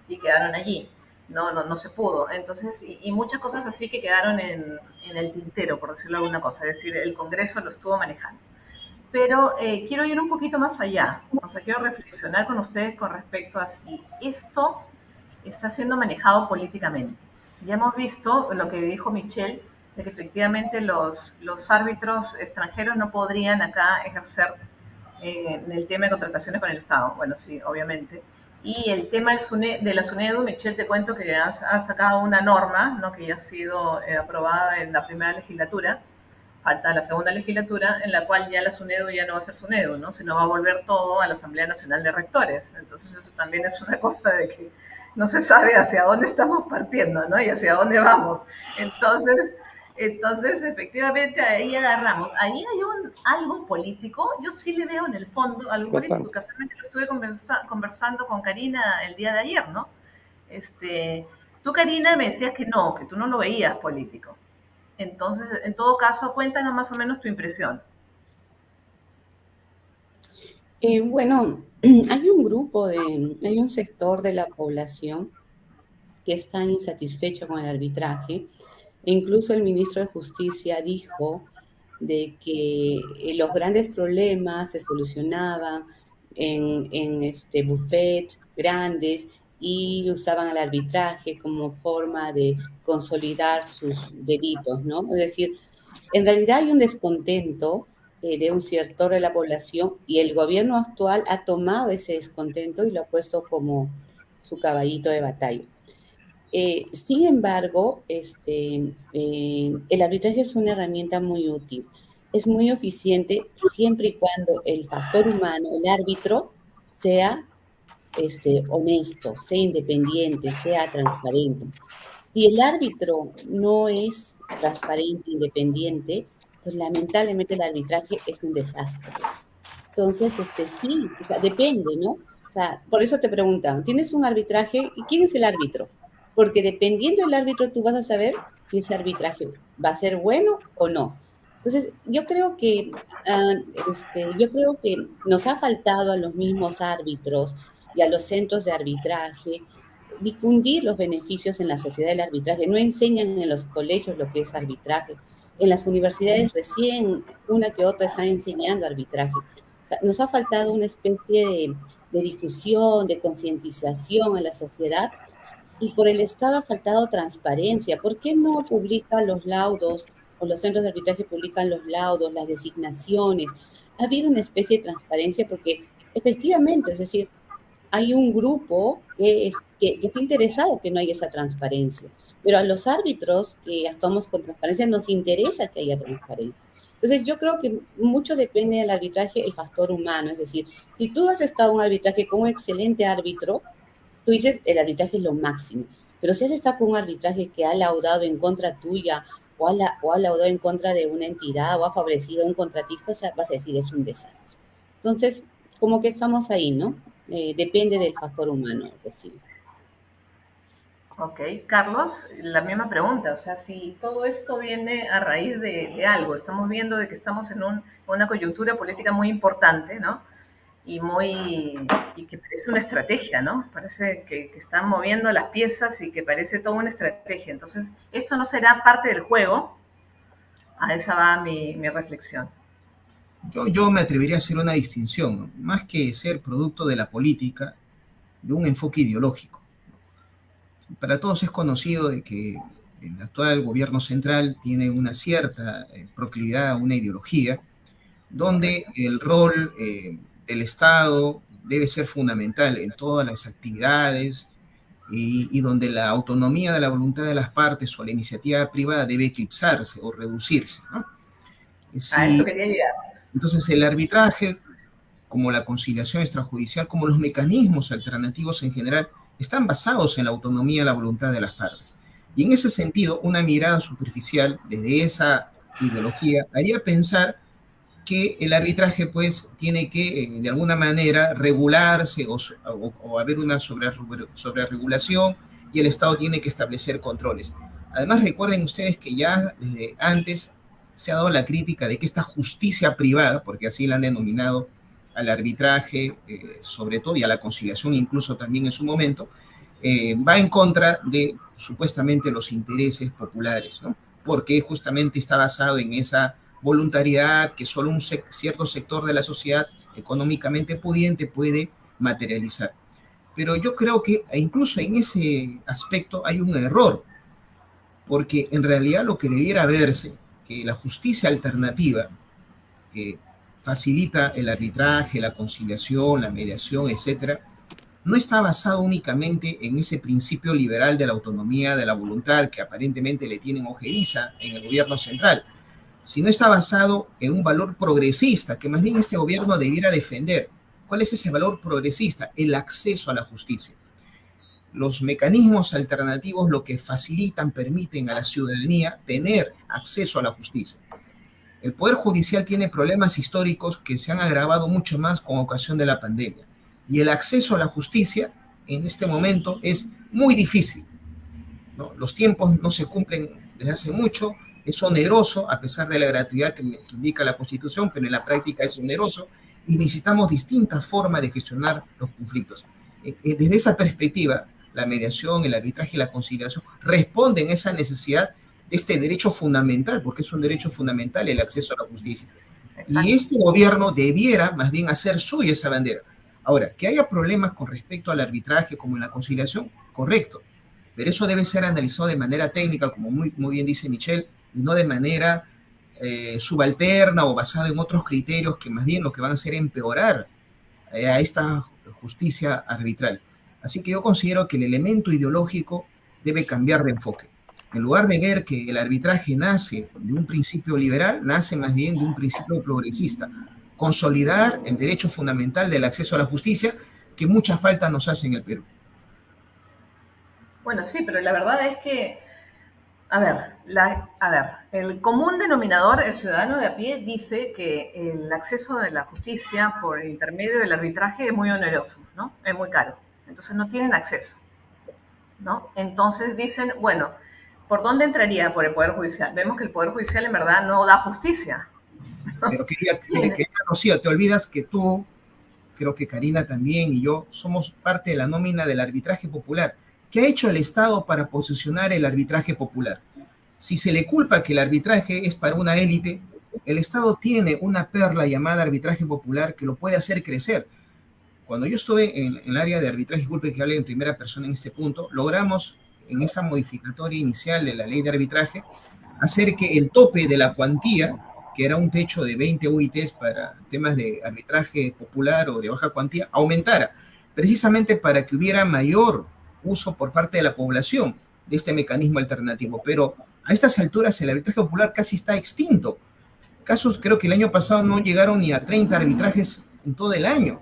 y quedaron allí. No se pudo. Entonces, y muchas cosas así que quedaron en el tintero, por decirlo alguna cosa. Es decir, el Congreso lo estuvo manejando. pero quiero ir un poquito más allá. O sea, quiero reflexionar con ustedes con respecto a si esto está siendo manejado políticamente. Ya hemos visto lo que dijo Michelle, de que efectivamente los árbitros extranjeros no podrían acá ejercer en el tema de contrataciones con el Estado. Bueno, sí, obviamente. Y el tema de la SUNEDU, Michelle, te cuento que ha sacado una norma, ¿no?, que ya ha sido aprobada en la primera legislatura, falta la segunda legislatura, en la cual ya la SUNEDU ya no va a ser SUNEDU, ¿no?, sino va a volver todo a la Asamblea Nacional de Rectores. Entonces eso también es una cosa de que no se sabe hacia dónde estamos partiendo, ¿no?, y hacia dónde vamos. Entonces, efectivamente, ahí agarramos. Ahí hay algo político. Yo sí le veo en el fondo algo político. Casualmente lo estuve conversando con Karina el día de ayer, ¿no? Tú, Karina, me decías que no, que tú no lo veías político. Entonces, en todo caso, cuéntanos más o menos tu impresión. Bueno, hay un sector de la población que está insatisfecho con el arbitraje. E incluso el ministro de Justicia dijo de que los grandes problemas se solucionaban en buffets grandes y usaban el arbitraje como forma de consolidar sus delitos, ¿no? Es decir, en realidad hay un descontento de un sector de la población y el gobierno actual ha tomado ese descontento y lo ha puesto como su caballito de batalla. Sin embargo, el arbitraje es una herramienta muy útil, es muy eficiente siempre y cuando el factor humano, el árbitro, sea honesto, sea independiente, sea transparente. Si el árbitro no es transparente, independiente, pues lamentablemente el arbitraje es un desastre. Entonces, sí, o sea, depende, ¿no? O sea, por eso te preguntan, ¿tienes un arbitraje? ¿Y quién es el árbitro? Porque dependiendo del árbitro tú vas a saber si ese arbitraje va a ser bueno o no. Entonces, yo creo que nos ha faltado a los mismos árbitros y a los centros de arbitraje difundir los beneficios en la sociedad del arbitraje. No enseñan en los colegios lo que es arbitraje. En las universidades recién una que otra están enseñando arbitraje. O sea, nos ha faltado una especie de difusión, de concientización en la sociedad, y por el Estado ha faltado transparencia. ¿Por qué no publican los laudos o los centros de arbitraje publican los laudos, las designaciones? Ha habido una especie de transparencia porque efectivamente, es decir, hay un grupo que está interesado que no haya esa transparencia, pero a los árbitros que actuamos con transparencia nos interesa que haya transparencia. Entonces yo creo que mucho depende del arbitraje, el factor humano, es decir, si tú has estado en un arbitraje con un excelente árbitro, tú dices el arbitraje es lo máximo, pero si has estado con un arbitraje que ha laudado en contra tuya o ha laudado en contra de una entidad o ha favorecido a un contratista, o sea, vas a decir es un desastre. Entonces, como que estamos ahí, ¿no? Depende del factor humano, pues sí. Ok, Carlos, la misma pregunta, o sea, si todo esto viene a raíz de algo, estamos viendo de que estamos en una coyuntura política muy importante, ¿no? Y que parece una estrategia, ¿no? Parece que están moviendo las piezas y que parece toda una estrategia. Entonces, ¿esto no será parte del juego? A esa va mi reflexión. Yo me atrevería a hacer una distinción, ¿no? Más que ser producto de la política, de un enfoque ideológico. Para todos es conocido de que el actual gobierno central tiene una cierta proclividad a una ideología donde el rol del Estado debe ser fundamental en todas las actividades y donde la autonomía de la voluntad de las partes o la iniciativa privada debe eclipsarse o reducirse, ¿no? A eso quería llegar. Entonces el arbitraje, como la conciliación extrajudicial, como los mecanismos alternativos en general, están basados en la autonomía de la voluntad de las partes. Y en ese sentido, una mirada superficial desde esa ideología haría pensar que el arbitraje pues tiene que de alguna manera regularse o haber una sobreregulación y el Estado tiene que establecer controles. Además recuerden ustedes que ya desde antes se ha dado la crítica de que esta justicia privada, porque así la han denominado al arbitraje sobre todo y a la conciliación incluso también en su momento, va en contra de supuestamente los intereses populares, ¿no? Porque justamente está basado en esa voluntariedad que solo un cierto sector de la sociedad económicamente pudiente puede materializar. Pero yo creo que incluso en ese aspecto hay un error, porque en realidad lo que debiera verse, que la justicia alternativa, que facilita el arbitraje, la conciliación, la mediación, etcétera, no está basado únicamente en ese principio liberal de la autonomía, de la voluntad, que aparentemente le tienen ojeriza en el gobierno central, sino está basado en un valor progresista, que más bien este gobierno debiera defender. ¿Cuál es ese valor progresista? El acceso a la justicia. Los mecanismos alternativos lo que facilitan, permiten a la ciudadanía tener acceso a la justicia. El Poder Judicial tiene problemas históricos que se han agravado mucho más con ocasión de la pandemia. Y el acceso a la justicia en este momento es muy difícil, ¿no? Los tiempos no se cumplen desde hace mucho, es oneroso, a pesar de la gratuidad que indica la Constitución, pero en la práctica es oneroso, y necesitamos distintas formas de gestionar los conflictos. Desde esa perspectiva, la mediación, el arbitraje y la conciliación responden a esa necesidad de este derecho fundamental, porque es un derecho fundamental el acceso a la justicia. Exacto. Y este gobierno debiera más bien hacer suya esa bandera. Ahora, que haya problemas con respecto al arbitraje como en la conciliación, correcto, pero eso debe ser analizado de manera técnica, como muy bien dice Michelle, y no de manera subalterna o basada en otros criterios que más bien lo que van a hacer es empeorar a esta justicia arbitral. Así que yo considero que el elemento ideológico debe cambiar de enfoque. En lugar de ver que el arbitraje nace de un principio liberal, nace más bien de un principio progresista. Consolidar el derecho fundamental del acceso a la justicia, que mucha falta nos hace en el Perú. Bueno, sí, pero la verdad es que, el común denominador, el ciudadano de a pie, dice que el acceso a la justicia por el intermedio del arbitraje es muy oneroso, ¿no? Es muy caro. Entonces no tienen acceso, ¿no? Entonces dicen, bueno, ¿por dónde entraría? Por el Poder Judicial. Vemos que el Poder Judicial en verdad no da justicia, ¿no? Pero quería Rocío, te olvidas que tú, creo que Karina también y yo, somos parte de la nómina del arbitraje popular. ¿Qué ha hecho el Estado para posicionar el arbitraje popular? Si se le culpa que el arbitraje es para una élite, el Estado tiene una perla llamada arbitraje popular que lo puede hacer crecer. Cuando yo estuve en el área de arbitraje, disculpe que hable en primera persona en este punto, logramos en esa modificatoria inicial de la ley de arbitraje hacer que el tope de la cuantía, que era un techo de 20 UITs para temas de arbitraje popular o de baja cuantía, aumentara, precisamente para que hubiera mayor uso por parte de la población de este mecanismo alternativo. Pero a estas alturas el arbitraje popular casi está extinto. Casos, creo que el año pasado no llegaron ni a 30 arbitrajes en todo el año.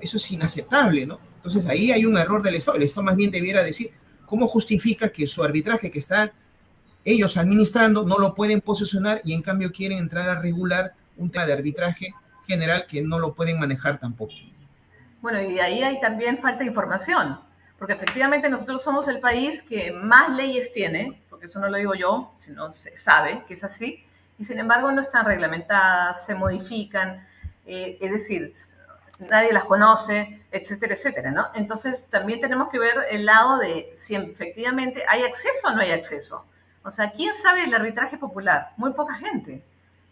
Eso es inaceptable, ¿no? Entonces ahí hay un error del Estado. El Estado más bien debiera decir cómo justifica que su arbitraje que están ellos administrando no lo pueden posicionar y en cambio quieren entrar a regular un tema de arbitraje general que no lo pueden manejar tampoco. Bueno, y ahí hay también falta de información, porque efectivamente nosotros somos el país que más leyes tiene, porque eso no lo digo yo, sino se sabe que es así, y sin embargo no están reglamentadas, se modifican, es decir, nadie las conoce, etcétera, etcétera, ¿no? Entonces también tenemos que ver el lado de si efectivamente hay acceso o no hay acceso. O sea, ¿quién sabe el arbitraje popular? Muy poca gente.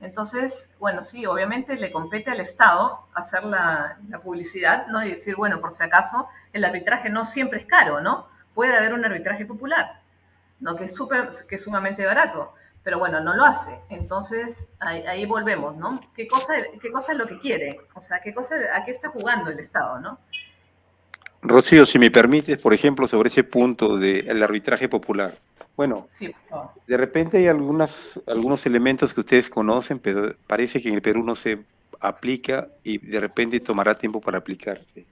Entonces, bueno, sí, obviamente le compete al Estado hacer la publicidad, ¿no? Y decir, bueno, por si acaso, el arbitraje no siempre es caro, ¿no? Puede haber un arbitraje popular, ¿no? Que es sumamente barato, pero bueno, no lo hace. Entonces, ahí volvemos, ¿no? ¿Qué cosa es lo que quiere? O sea, ¿a qué está jugando el Estado, no? Rocío, si me permites, por ejemplo, sobre ese punto del arbitraje popular. Bueno, sí, por favor. De repente hay algunos elementos que ustedes conocen, pero parece que en el Perú no se aplica y de repente tomará tiempo para aplicarse.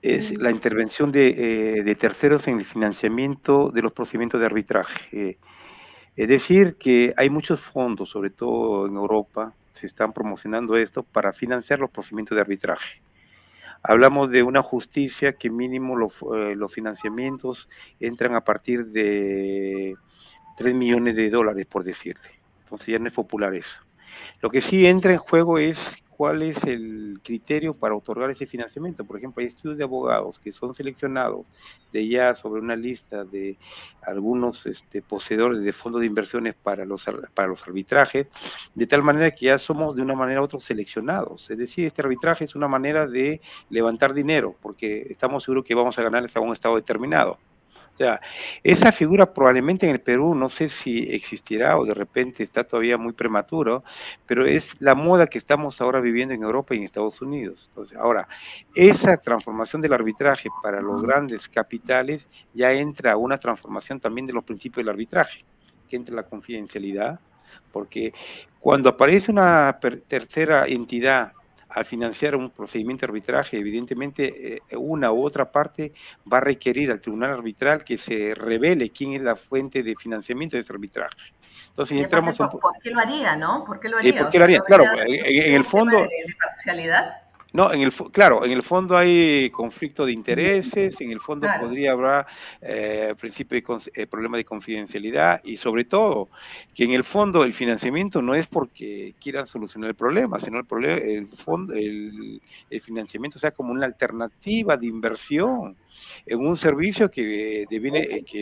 Es la intervención de terceros en el financiamiento de los procedimientos de arbitraje. Es decir, que hay muchos fondos, sobre todo en Europa, se están promocionando esto para financiar los procedimientos de arbitraje. Hablamos de una justicia que mínimo los financiamientos entran a partir de 3 millones de dólares, por decirle. Entonces ya no es popular eso. Lo que sí entra en juego es cuál es el criterio para otorgar ese financiamiento. Por ejemplo, hay estudios de abogados que son seleccionados de ya sobre una lista de algunos poseedores de fondos de inversiones para los arbitrajes, de tal manera que ya somos de una manera u otra seleccionados. Es decir, este arbitraje es una manera de levantar dinero, porque estamos seguros que vamos a ganarles a un estado determinado. O sea, esa figura probablemente en el Perú, no sé si existirá o de repente está todavía muy prematuro, pero es la moda que estamos ahora viviendo en Europa y en Estados Unidos. Entonces, ahora, esa transformación del arbitraje para los grandes capitales ya entra una transformación también de los principios del arbitraje, que entra la confidencialidad, porque cuando aparece una tercera entidad a financiar un procedimiento de arbitraje, evidentemente una u otra parte va a requerir al tribunal arbitral que se revele quién es la fuente de financiamiento de ese arbitraje. Entonces, Y aparte, ¿por qué lo haría, no? ¿Por qué lo haría? ¿Por qué lo haría? Claro, en el fondo... ¿De parcialidad? No, claro, en el fondo hay conflicto de intereses, en el fondo Claro. podría haber principio de problema de confidencialidad y sobre todo que en el fondo el financiamiento no es porque quieran solucionar el problema, sino el financiamiento sea como una alternativa de inversión en un servicio que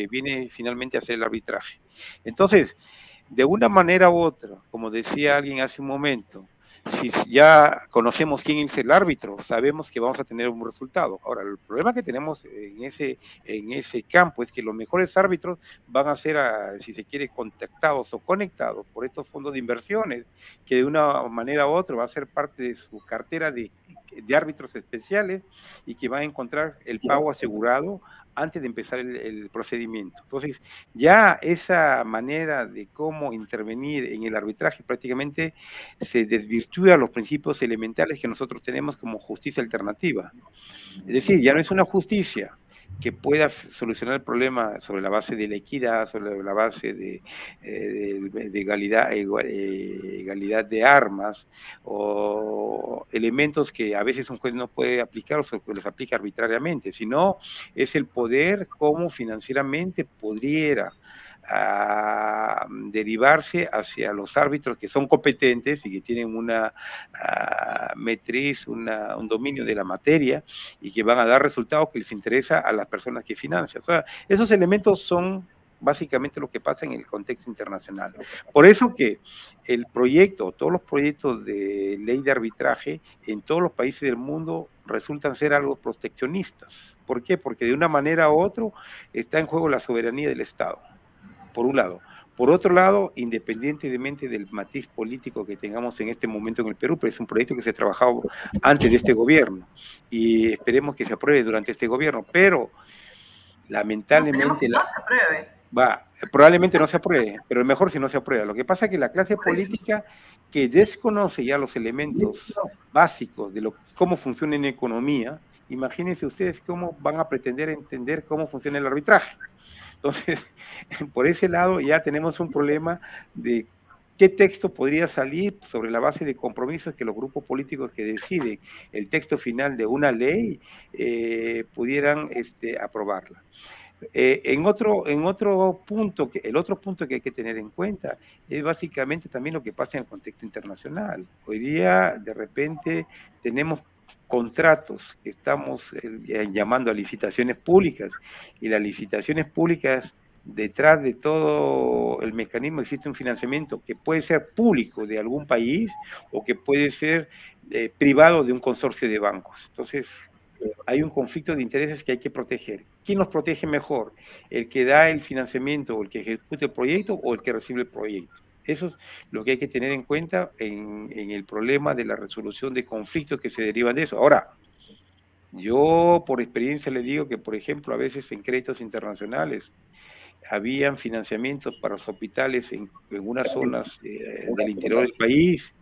viene finalmente a hacer el arbitraje. Entonces, de una manera u otra, como decía alguien hace un momento, si ya conocemos quién es el árbitro, sabemos que vamos a tener un resultado. Ahora, el problema que tenemos en ese campo es que los mejores árbitros van a ser, si se quiere, contactados o conectados por estos fondos de inversiones, que de una manera u otra va a ser parte de su cartera de árbitros especiales y que van a encontrar el pago asegurado antes de empezar el procedimiento. Entonces, ya esa manera de cómo intervenir en el arbitraje prácticamente se desvirtúa los principios elementales que nosotros tenemos como justicia alternativa. Es decir, ya no es una justicia que pueda solucionar el problema sobre la base de la equidad, sobre la base de egalidad de armas, o elementos que a veces un juez no puede aplicar o se los aplica arbitrariamente, sino es el poder cómo financieramente pudiera derivarse hacia los árbitros que son competentes y que tienen una metriz, un dominio de la materia y que van a dar resultados que les interesa a las personas que financian. O sea, esos elementos son básicamente lo que pasa en el contexto internacional. Por eso que el proyecto, todos los proyectos de ley de arbitraje en todos los países del mundo resultan ser algo proteccionistas. ¿Por qué? Porque de una manera u otra está en juego la soberanía del Estado, por un lado. Por otro lado, independientemente del matiz político que tengamos en este momento en el Perú, pero es un proyecto que se ha trabajado antes de este gobierno y esperemos que se apruebe durante este gobierno, pero lamentablemente... No se apruebe. Probablemente no se apruebe, pero es mejor si no se aprueba. Lo que pasa es que la clase política que desconoce ya los elementos básicos de cómo funciona en economía, imagínense ustedes cómo van a pretender entender cómo funciona el arbitraje. Entonces, por ese lado ya tenemos un problema de qué texto podría salir sobre la base de compromisos que los grupos políticos que deciden el texto final de una ley pudieran aprobarla. El otro punto que hay que tener en cuenta es básicamente también lo que pasa en el contexto internacional. Hoy día, de repente, tenemos contratos que estamos llamando a licitaciones públicas, y las licitaciones públicas, detrás de todo el mecanismo existe un financiamiento que puede ser público de algún país o que puede ser privado de un consorcio de bancos. Entonces, hay un conflicto de intereses que hay que proteger. ¿Quién los protege mejor? ¿El que da el financiamiento o el que ejecuta el proyecto o el que recibe el proyecto? Eso es lo que hay que tener en cuenta en el problema de la resolución de conflictos que se derivan de eso. Ahora, yo por experiencia le digo que, por ejemplo, a veces en créditos internacionales habían financiamientos para hospitales en unas zonas del interior del país,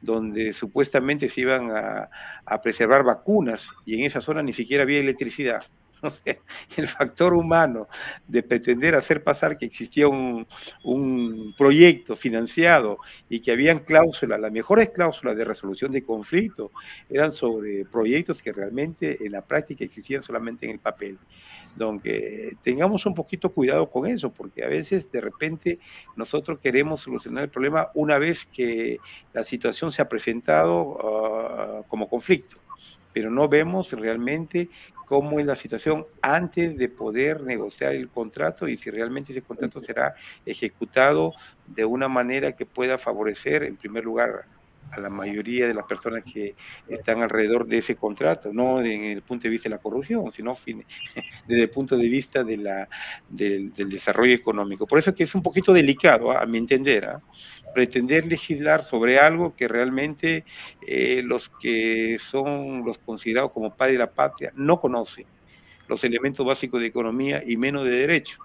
donde supuestamente se iban a preservar vacunas, y en esa zona ni siquiera había electricidad. O sea, el factor humano de pretender hacer pasar que existía un proyecto financiado y que habían cláusulas, las mejores cláusulas de resolución de conflicto eran sobre proyectos que realmente en la práctica existían solamente en el papel. Donde tengamos un poquito cuidado con eso, porque a veces de repente nosotros queremos solucionar el problema una vez que la situación se ha presentado como conflicto, pero no vemos realmente cómo es la situación antes de poder negociar el contrato y si realmente ese contrato será ejecutado de una manera que pueda favorecer, en primer lugar, a la mayoría de las personas que están alrededor de ese contrato, no desde el punto de vista de la corrupción, sino desde el punto de vista del desarrollo económico. Por eso que es un poquito delicado, a mi entender, pretender legislar sobre algo que realmente los que son los considerados como padres de la patria no conocen los elementos básicos de economía y menos de derecho.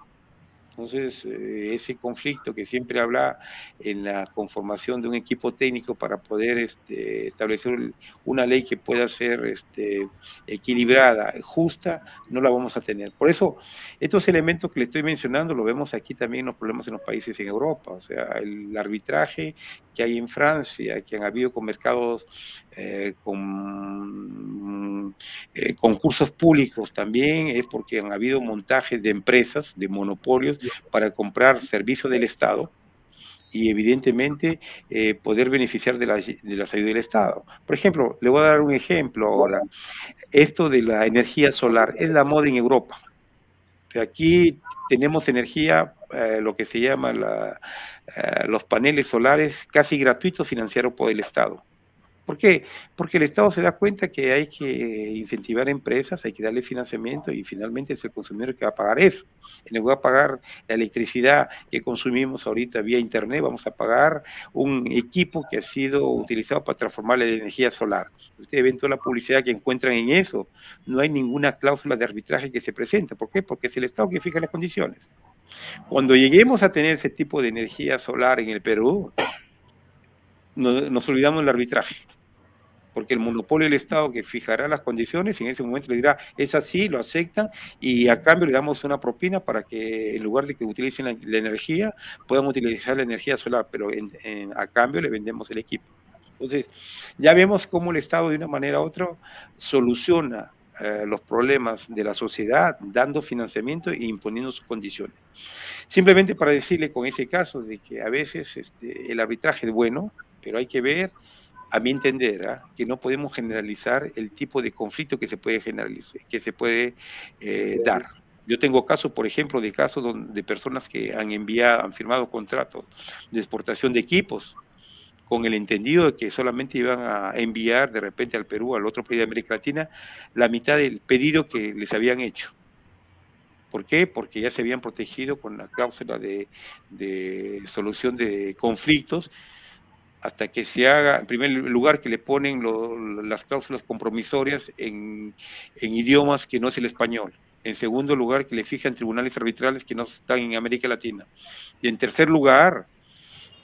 Entonces, ese conflicto que siempre habla en la conformación de un equipo técnico para poder establecer una ley que pueda ser equilibrada, justa, no la vamos a tener. Por eso, estos elementos que le estoy mencionando lo vemos aquí también los problemas en los países en Europa, o sea, el arbitraje que hay en Francia, que han habido con mercados con concursos públicos también, es porque han habido montajes de empresas, de monopolios, para comprar servicios del Estado y evidentemente poder beneficiar de las ayudas del Estado. Por ejemplo, le voy a dar un ejemplo ahora. Esto de la energía solar es la moda en Europa. Aquí tenemos energía, lo que se llama los paneles solares casi gratuitos financiados por el Estado. ¿Por qué? Porque el Estado se da cuenta que hay que incentivar empresas, hay que darle financiamiento y finalmente es el consumidor el que va a pagar eso. En lugar de pagar la electricidad que consumimos ahorita vía internet, vamos a pagar un equipo que ha sido utilizado para transformar la energía solar. Ustedes ven toda la publicidad que encuentran en eso. No hay ninguna cláusula de arbitraje que se presente. ¿Por qué? Porque es el Estado que fija las condiciones. Cuando lleguemos a tener ese tipo de energía solar en el Perú, nos olvidamos del arbitraje, porque el monopolio del Estado que fijará las condiciones, en ese momento le dirá, es así, lo aceptan, y a cambio le damos una propina para que en lugar de que utilicen la energía, puedan utilizar la energía solar, pero a cambio le vendemos el equipo. Entonces, ya vemos cómo el Estado de una manera u otra soluciona los problemas de la sociedad, dando financiamiento e imponiendo sus condiciones. Simplemente para decirle con ese caso de que a veces el arbitraje es bueno, pero hay que ver, a mi entender, que no podemos generalizar el tipo de conflicto que se puede generalizar, que se puede dar. Yo tengo casos, por ejemplo, de casos de personas que han firmado contratos de exportación de equipos con el entendido de que solamente iban a enviar de repente al Perú, al otro país de América Latina, la mitad del pedido que les habían hecho. ¿Por qué? Porque ya se habían protegido con la cláusula de solución de conflictos, hasta que se haga, en primer lugar, que le ponen las cláusulas compromisorias en idiomas que no es el español. En segundo lugar, que le fijan tribunales arbitrales que no están en América Latina. Y en tercer lugar,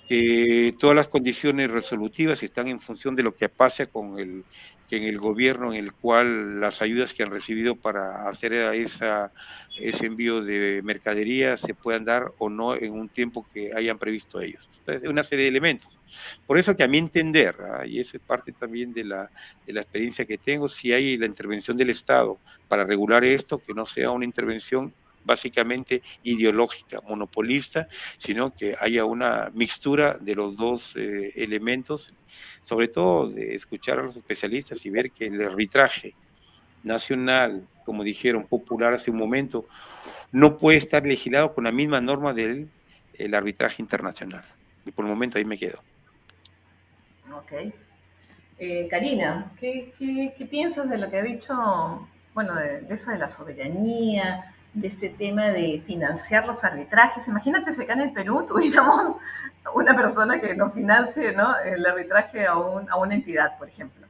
que todas las condiciones resolutivas están en función de lo que pasa que en el gobierno en el cual las ayudas que han recibido para hacer ese envío de mercadería se puedan dar o no en un tiempo que hayan previsto ellos. Entonces, una serie de elementos. Por eso que a mi entender, y eso es parte también de la experiencia que tengo, si hay la intervención del Estado para regular esto, que no sea una intervención básicamente ideológica, monopolista, sino que haya una mixtura de los dos elementos, sobre todo de escuchar a los especialistas y ver que el arbitraje nacional, como dijeron, popular hace un momento, no puede estar legislado con la misma norma del arbitraje internacional. Y por el momento ahí me quedo. Ok. Karina, ¿qué piensas de lo que ha dicho, bueno, de eso de la soberanía, de este tema de financiar los arbitrajes? Imagínate si acá en el Perú tuviéramos una persona que nos financie, ¿no?, el arbitraje a una entidad, por ejemplo.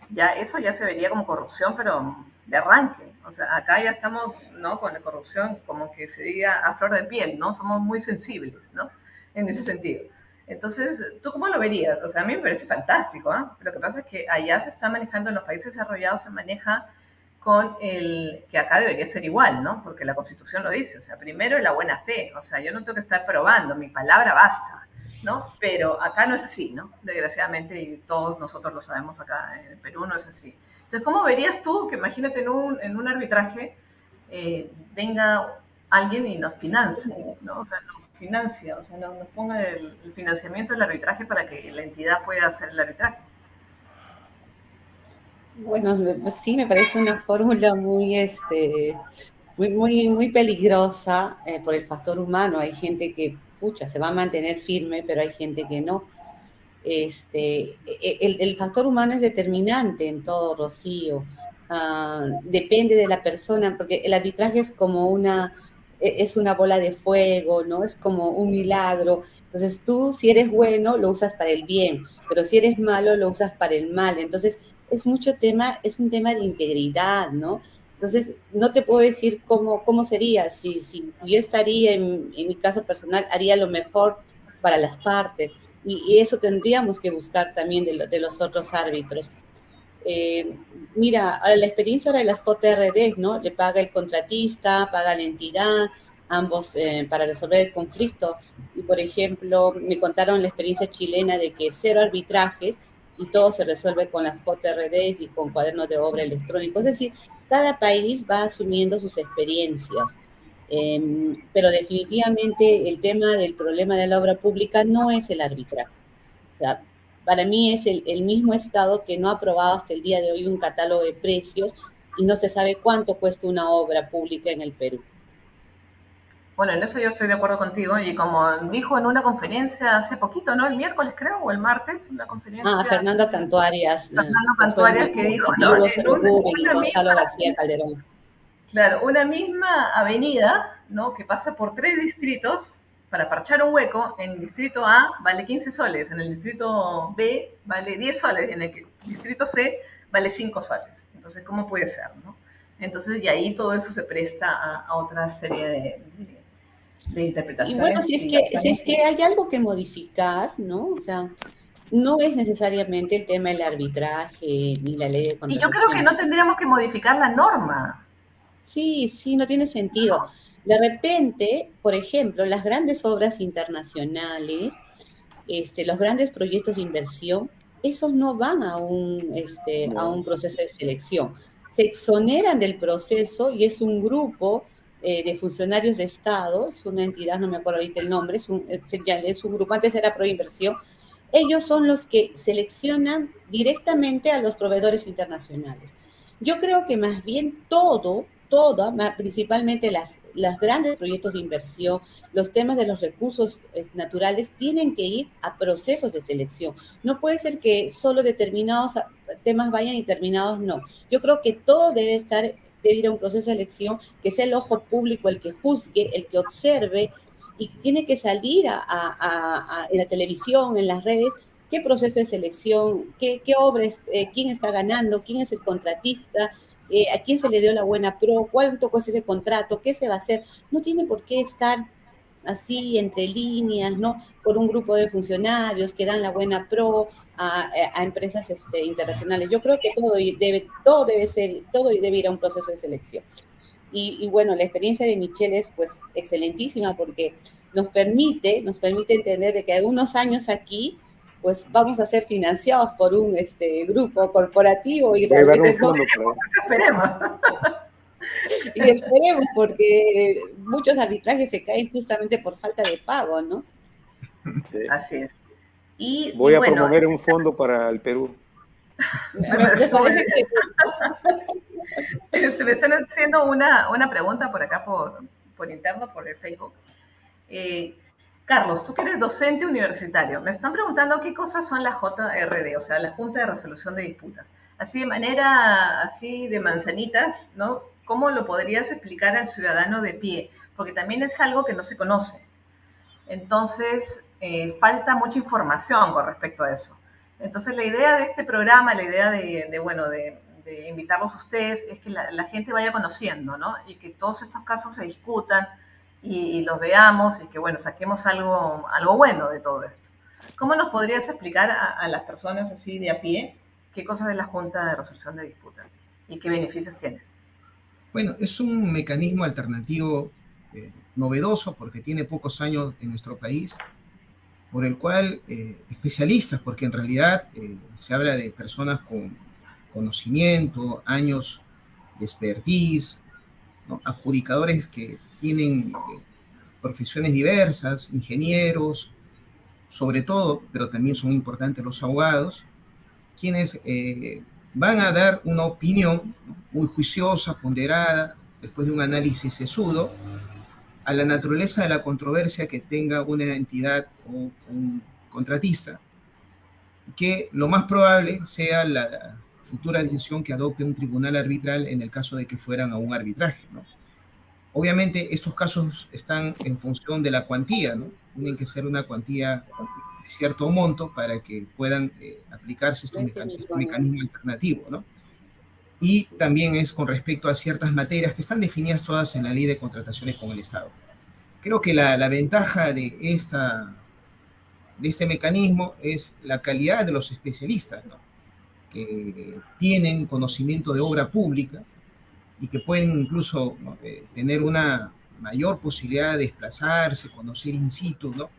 Ya eso ya se vería como corrupción, pero de arranque. O sea, acá ya estamos, ¿no?, con la corrupción, como que se diga a flor de piel, ¿no? Somos muy sensibles, ¿no?, en ese sentido. Entonces, ¿tú cómo lo verías? O sea, a mí me parece fantástico, ¿eh? Lo que pasa es que allá se está manejando, en los países desarrollados se maneja con que acá debería ser igual, ¿no? Porque la Constitución lo dice, o sea, primero la buena fe, o sea, yo no tengo que estar probando, mi palabra basta, ¿no? Pero acá no es así, ¿no? Desgraciadamente, y todos nosotros lo sabemos acá en el Perú, no es así. Entonces, ¿cómo verías tú que imagínate en un arbitraje venga alguien y nos financie, ¿no? O sea, nos financia, o sea, nos ponga el financiamiento del arbitraje para que la entidad pueda hacer el arbitraje. Bueno, sí, me parece una fórmula muy peligrosa por el factor humano. Hay gente que, pucha, se va a mantener firme, pero hay gente que no. El factor humano es determinante en todo, Rocío. Depende de la persona, porque el arbitraje es como es una bola de fuego, ¿no? Es como un milagro. Entonces tú, si eres bueno, lo usas para el bien, pero si eres malo, lo usas para el mal. Entonces es un tema de integridad, ¿no? Entonces, no te puedo decir cómo sería. Si yo estaría, en mi caso personal, haría lo mejor para las partes. Y eso tendríamos que buscar también de los otros árbitros. Mira, ahora la experiencia ahora de las JRD, ¿no? Le paga el contratista, paga la entidad, ambos para resolver el conflicto. Y, por ejemplo, me contaron la experiencia chilena de que 0 arbitrajes y todo se resuelve con las JRD y con cuadernos de obra electrónicos. Es decir, cada país va asumiendo sus experiencias. Pero definitivamente el tema del problema de la obra pública no es el arbitraje. O sea, para mí es el mismo Estado que no ha aprobado hasta el día de hoy un catálogo de precios y no se sabe cuánto cuesta una obra pública en el Perú. Bueno, en eso yo estoy de acuerdo contigo y como dijo en una conferencia hace poquito, ¿no? El miércoles creo, o el martes, una conferencia. Fernando Cantuarias. Fernando Cantuarias que dijo, ¿no? Hugo En Soroguren y una Gonzalo misma, García Calderón. claro, una misma avenida, ¿no? Que pasa por 3 distritos, para parchar un hueco, en el distrito A vale 15 soles, en el distrito B vale 10 soles y en el distrito C vale 5 soles. Entonces, ¿cómo puede ser, no? Entonces, y ahí todo eso se presta a otra serie de Y interpretaciones. bueno, si es que hay algo que modificar, ¿no? O sea, no es necesariamente el tema del arbitraje ni la ley de Y yo creo que contratación. no tendríamos que modificar la norma. Sí, no tiene sentido. De repente, por ejemplo, las grandes obras internacionales, los grandes proyectos de inversión, esos no van a un proceso de selección. Se exoneran del proceso y es un grupo de funcionarios de Estado, es una entidad, no me acuerdo ahorita el nombre, es un grupo, antes era Proinversión. Ellos son los que seleccionan directamente a los proveedores internacionales. Yo creo que más bien principalmente las grandes proyectos de inversión, los temas de los recursos naturales tienen que ir a procesos de selección. No puede ser que solo determinados temas vayan y determinados no. Yo creo que todo debe ir a un proceso de selección, que sea el ojo público el que juzgue, el que observe, y tiene que salir en la televisión, en las redes, qué proceso de selección, qué obras, quién está ganando, quién es el contratista, a quién se le dio la buena pro, cuánto cuesta ese contrato, qué se va a hacer. No tiene por qué estar así entre líneas, ¿no? Por un grupo de funcionarios que dan la buena pro a empresas internacionales. Yo creo que todo debe ir a un proceso de selección. Y bueno, la experiencia de Michelle es pues excelentísima porque nos permite entender de que algunos años aquí pues vamos a ser financiados por un grupo corporativo y realmente esperemos. Y esperemos, porque muchos arbitrajes se caen justamente por falta de pago, ¿no? Sí. Así es. Voy a promover un fondo para el Perú. Me parece que me están haciendo una pregunta por acá, por interno, por el Facebook. Carlos, tú que eres docente universitario, me están preguntando qué cosas son las JRD, o sea, la Junta de Resolución de Disputas. Así de manera, así de manzanitas, ¿no? ¿Cómo lo podrías explicar al ciudadano de pie? Porque también es algo que no se conoce. Entonces, falta mucha información con respecto a eso. Entonces, la idea de este programa, la idea de invitarlos a ustedes, es que la gente vaya conociendo, ¿no? Y que todos estos casos se discutan y los veamos y que, bueno, saquemos algo bueno de todo esto. ¿Cómo nos podrías explicar a las personas así de a pie qué cosas es la Junta de Resolución de Disputas y qué beneficios tiene? Bueno, es un mecanismo alternativo novedoso porque tiene pocos años en nuestro país, por el cual especialistas, porque en realidad se habla de personas con conocimiento, años de expertise, ¿no? Adjudicadores que tienen profesiones diversas, ingenieros, sobre todo, pero también son importantes los abogados, quienes van a dar una opinión muy juiciosa, ponderada, después de un análisis sesudo, a la naturaleza de la controversia que tenga una entidad o un contratista, que lo más probable sea la futura decisión que adopte un tribunal arbitral en el caso de que fueran a un arbitraje, ¿no? Obviamente estos casos están en función de la cuantía, ¿no? Tienen que ser una cuantía de cierto monto para que puedan aplicarse este mecanismo alternativo, ¿no? Y también es con respecto a ciertas materias que están definidas todas en la ley de contrataciones con el Estado. Creo que la ventaja de este mecanismo es la calidad de los especialistas, ¿no? Que tienen conocimiento de obra pública y que pueden incluso, ¿no? Tener una mayor posibilidad de desplazarse, conocer in situ, ¿no?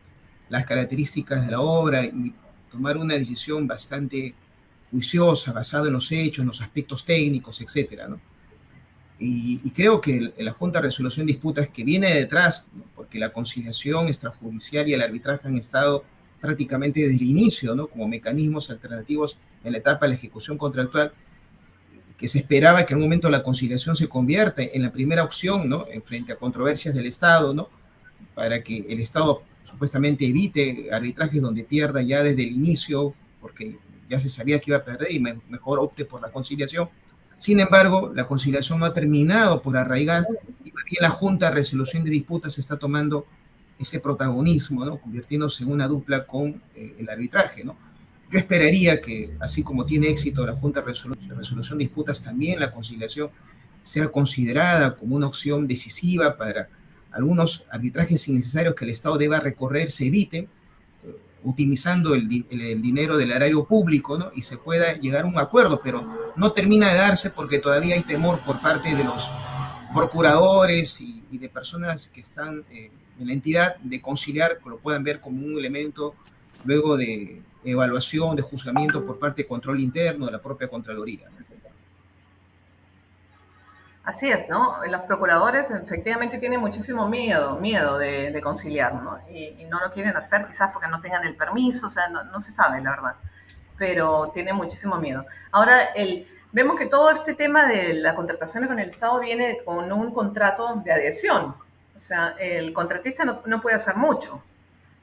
Las características de la obra y tomar una decisión bastante juiciosa, basada en los hechos, en los aspectos técnicos, etcétera, ¿no? Y creo que la Junta de Resolución de Disputas que viene detrás, ¿no? Porque la conciliación extrajudicial y el arbitraje han estado prácticamente desde el inicio, ¿no? Como mecanismos alternativos en la etapa de la ejecución contractual, que se esperaba que en un momento la conciliación se convierta en la primera opción, ¿no? En frente a controversias del Estado, ¿no? Para que el Estado supuestamente evite arbitrajes donde pierda ya desde el inicio, porque ya se sabía que iba a perder y mejor opte por la conciliación. Sin embargo, la conciliación no ha terminado por arraigar y bien la Junta de Resolución de Disputas está tomando ese protagonismo, ¿no? Convirtiéndose en una dupla con el arbitraje, ¿no? Yo esperaría que, así como tiene éxito la Junta de Resolución de Disputas, también la conciliación sea considerada como una opción decisiva para algunos arbitrajes innecesarios que el Estado deba recorrer, se eviten, utilizando el dinero del erario público, ¿no? Y se pueda llegar a un acuerdo, pero no termina de darse porque todavía hay temor por parte de los procuradores y de personas que están en la entidad de conciliar, que lo puedan ver como un elemento luego de evaluación, de juzgamiento por parte de control interno de la propia Contraloría, ¿no? Así es, ¿no? Los procuradores efectivamente tienen muchísimo miedo de conciliar, ¿no? Y no lo quieren hacer quizás porque no tengan el permiso, o sea, no se sabe, la verdad, pero tienen muchísimo miedo. Ahora, vemos que todo este tema de la contratación con el Estado viene con un contrato de adhesión, o sea, el contratista no puede hacer mucho,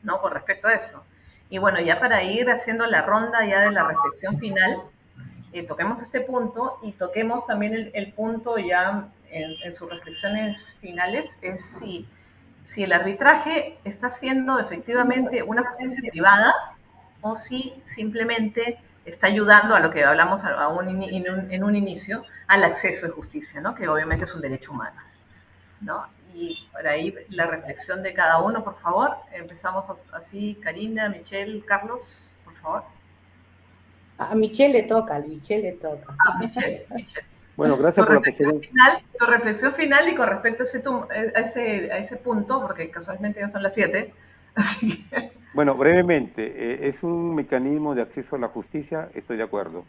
¿no? Con respecto a eso. Y bueno, ya para ir haciendo la ronda ya de la reflexión final, toquemos este punto y toquemos también el punto ya en sus reflexiones finales, es si el arbitraje está siendo efectivamente una justicia privada o si simplemente está ayudando a lo que hablamos en un inicio, al acceso de justicia, ¿no? Que obviamente es un derecho humano, ¿no? Y para ahí la reflexión de cada uno, por favor. Empezamos así, Karina, Michelle, Carlos, por favor. A Michelle le toca. Michelle. Bueno, gracias por la presencia. Tu reflexión final y con respecto a ese punto, porque casualmente ya son las 7. Así que... Bueno, brevemente, es un mecanismo de acceso a la justicia, estoy de acuerdo.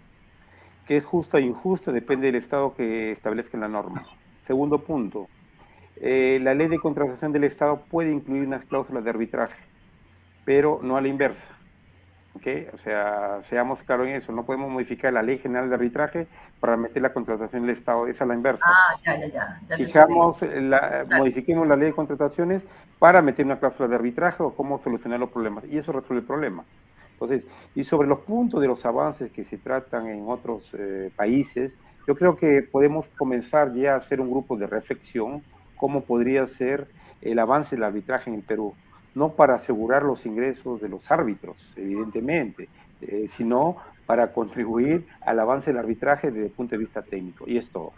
Que es justo e injusto depende del Estado que establezca la norma. Segundo punto, la ley de contratación del Estado puede incluir unas cláusulas de arbitraje, pero no a la inversa. ¿Okay? O sea, seamos claros en eso, no podemos modificar la Ley General de Arbitraje para meter la contratación del Estado, esa es la inversa. Ya. Modifiquemos la Ley de Contrataciones para meter una cláusula de arbitraje o cómo solucionar los problemas, y eso resuelve el problema. Entonces, y sobre los puntos de los avances que se tratan en otros países, yo creo que podemos comenzar ya a hacer un grupo de reflexión, cómo podría ser el avance del arbitraje en el Perú. No para asegurar los ingresos de los árbitros, evidentemente, sino para contribuir al avance del arbitraje desde el punto de vista técnico. Y es todo.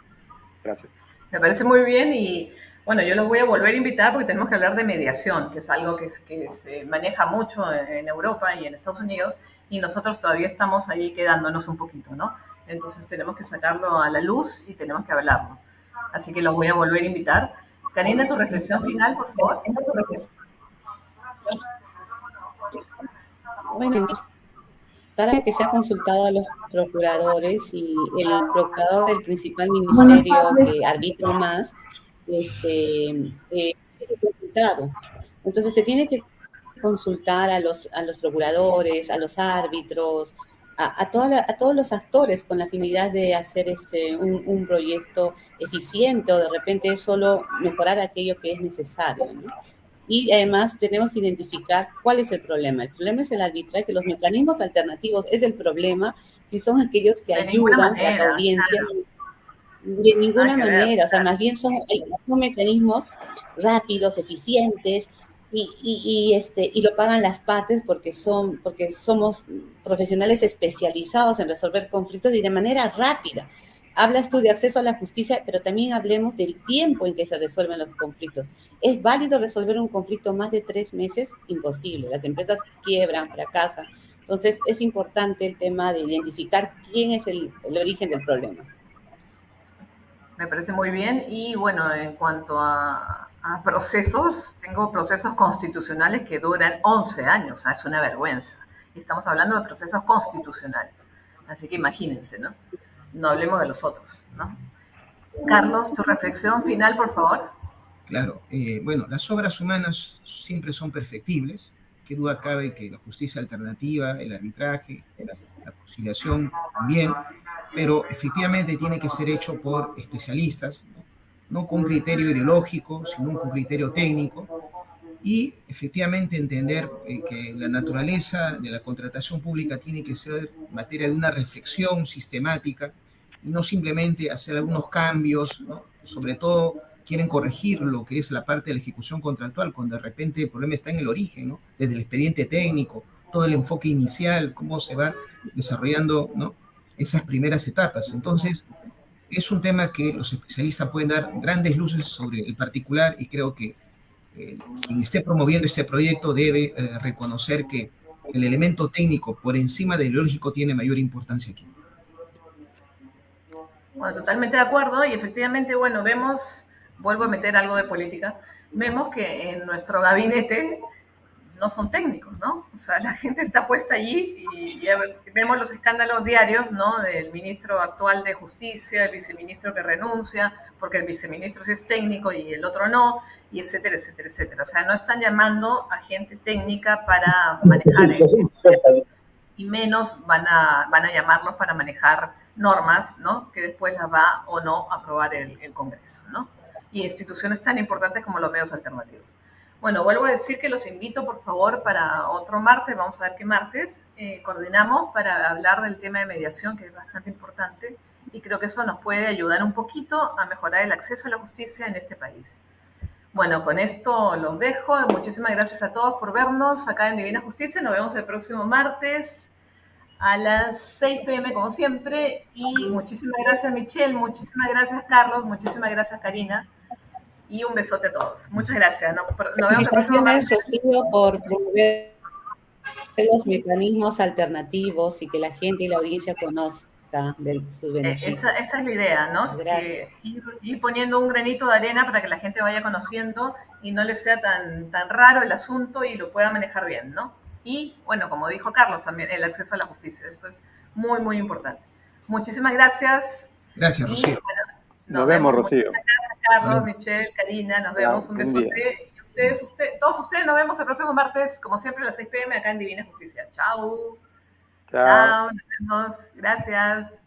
Gracias. Me parece muy bien y, bueno, yo los voy a volver a invitar porque tenemos que hablar de mediación, que es algo que se maneja mucho en Europa y en Estados Unidos, y nosotros todavía estamos ahí quedándonos un poquito, ¿no? Entonces tenemos que sacarlo a la luz y tenemos que hablarlo. Así que los voy a volver a invitar. Karina, tu reflexión final, por favor. Bueno, para que se ha consultado a los procuradores y el procurador del principal ministerio que arbitra más resultado. Entonces se tiene que consultar a los procuradores, a los árbitros, a todos los actores con la finalidad de hacer un proyecto eficiente o de repente solo mejorar aquello que es necesario, ¿no? Y además tenemos que identificar cuál es el problema. El problema es el arbitraje, los mecanismos alternativos es el problema, si son aquellos que ayudan para que audiencia, claro. de ninguna manera, o sea, más bien son mecanismos rápidos, eficientes, y lo pagan las partes porque somos profesionales especializados en resolver conflictos y de manera rápida. Hablas tú de acceso a la justicia, pero también hablemos del tiempo en que se resuelven los conflictos. ¿Es válido resolver un conflicto más de 3 meses? Imposible. Las empresas quiebran, fracasan. Entonces, es importante el tema de identificar quién es el origen del problema. Me parece muy bien. Y bueno, en cuanto a procesos, tengo procesos constitucionales que duran 11 años, es una vergüenza. Y estamos hablando de procesos constitucionales. Así que imagínense, ¿no? No hablemos de los otros, ¿no? Carlos, tu reflexión final, por favor. Claro, bueno, las obras humanas siempre son perfectibles. Qué duda cabe que la justicia alternativa, el arbitraje, la conciliación también, pero efectivamente tiene que ser hecho por especialistas, no con criterio ideológico, sino con criterio técnico, y efectivamente entender que la naturaleza de la contratación pública tiene que ser materia de una reflexión sistemática y no simplemente hacer algunos cambios, ¿no? Sobre todo quieren corregir lo que es la parte de la ejecución contractual, cuando de repente el problema está en el origen, ¿no? Desde el expediente técnico, todo el enfoque inicial, cómo se va desarrollando, ¿no? Esas primeras etapas. Entonces, es un tema que los especialistas pueden dar grandes luces sobre el particular y creo que quien esté promoviendo este proyecto debe reconocer que el elemento técnico por encima del lógico tiene mayor importancia aquí. Bueno, totalmente de acuerdo y efectivamente, bueno, vuelvo a meter algo de política, vemos que en nuestro gabinete no son técnicos, ¿no? O sea, la gente está puesta allí y ya vemos los escándalos diarios, ¿no? Del ministro actual de Justicia, el viceministro que renuncia, porque el viceministro sí es técnico y el otro no, y etcétera, etcétera, etcétera. O sea, no están llamando a gente técnica para manejar y menos van a llamarlos para manejar normas, ¿no? Que después las va o no a aprobar el Congreso, ¿no? Y instituciones tan importantes como los medios alternativos. Bueno, vuelvo a decir que los invito, por favor, para otro martes, vamos a ver qué martes, coordinamos para hablar del tema de mediación, que es bastante importante, y creo que eso nos puede ayudar un poquito a mejorar el acceso a la justicia en este país. Bueno, con esto los dejo. Muchísimas gracias a todos por vernos acá en Divina Justicia. Nos vemos el próximo martes a las 6 p.m. como siempre. Y muchísimas gracias, Michelle. Muchísimas gracias, Carlos. Muchísimas gracias, Karina. Y un besote a todos. Muchas gracias. Nos vemos el próximo martes. Rocío, por promover los mecanismos alternativos y que la gente y la audiencia conozca de sus beneficios. Esa es la idea, ¿no? Ir poniendo un granito de arena para que la gente vaya conociendo y no le sea tan raro el asunto y lo pueda manejar bien, ¿no? Y, bueno, como dijo Carlos también, el acceso a la justicia. Eso es muy, muy importante. Muchísimas gracias. Gracias, Rocío. Bueno, nos vemos, Rocío. Muchas gracias, Carlos, Michelle, Karina. Nos vemos. Un besote. Y todos ustedes nos vemos el próximo martes, como siempre, a las 6 p.m. acá en Divina Justicia. Chao. Chao, nos vemos. Gracias.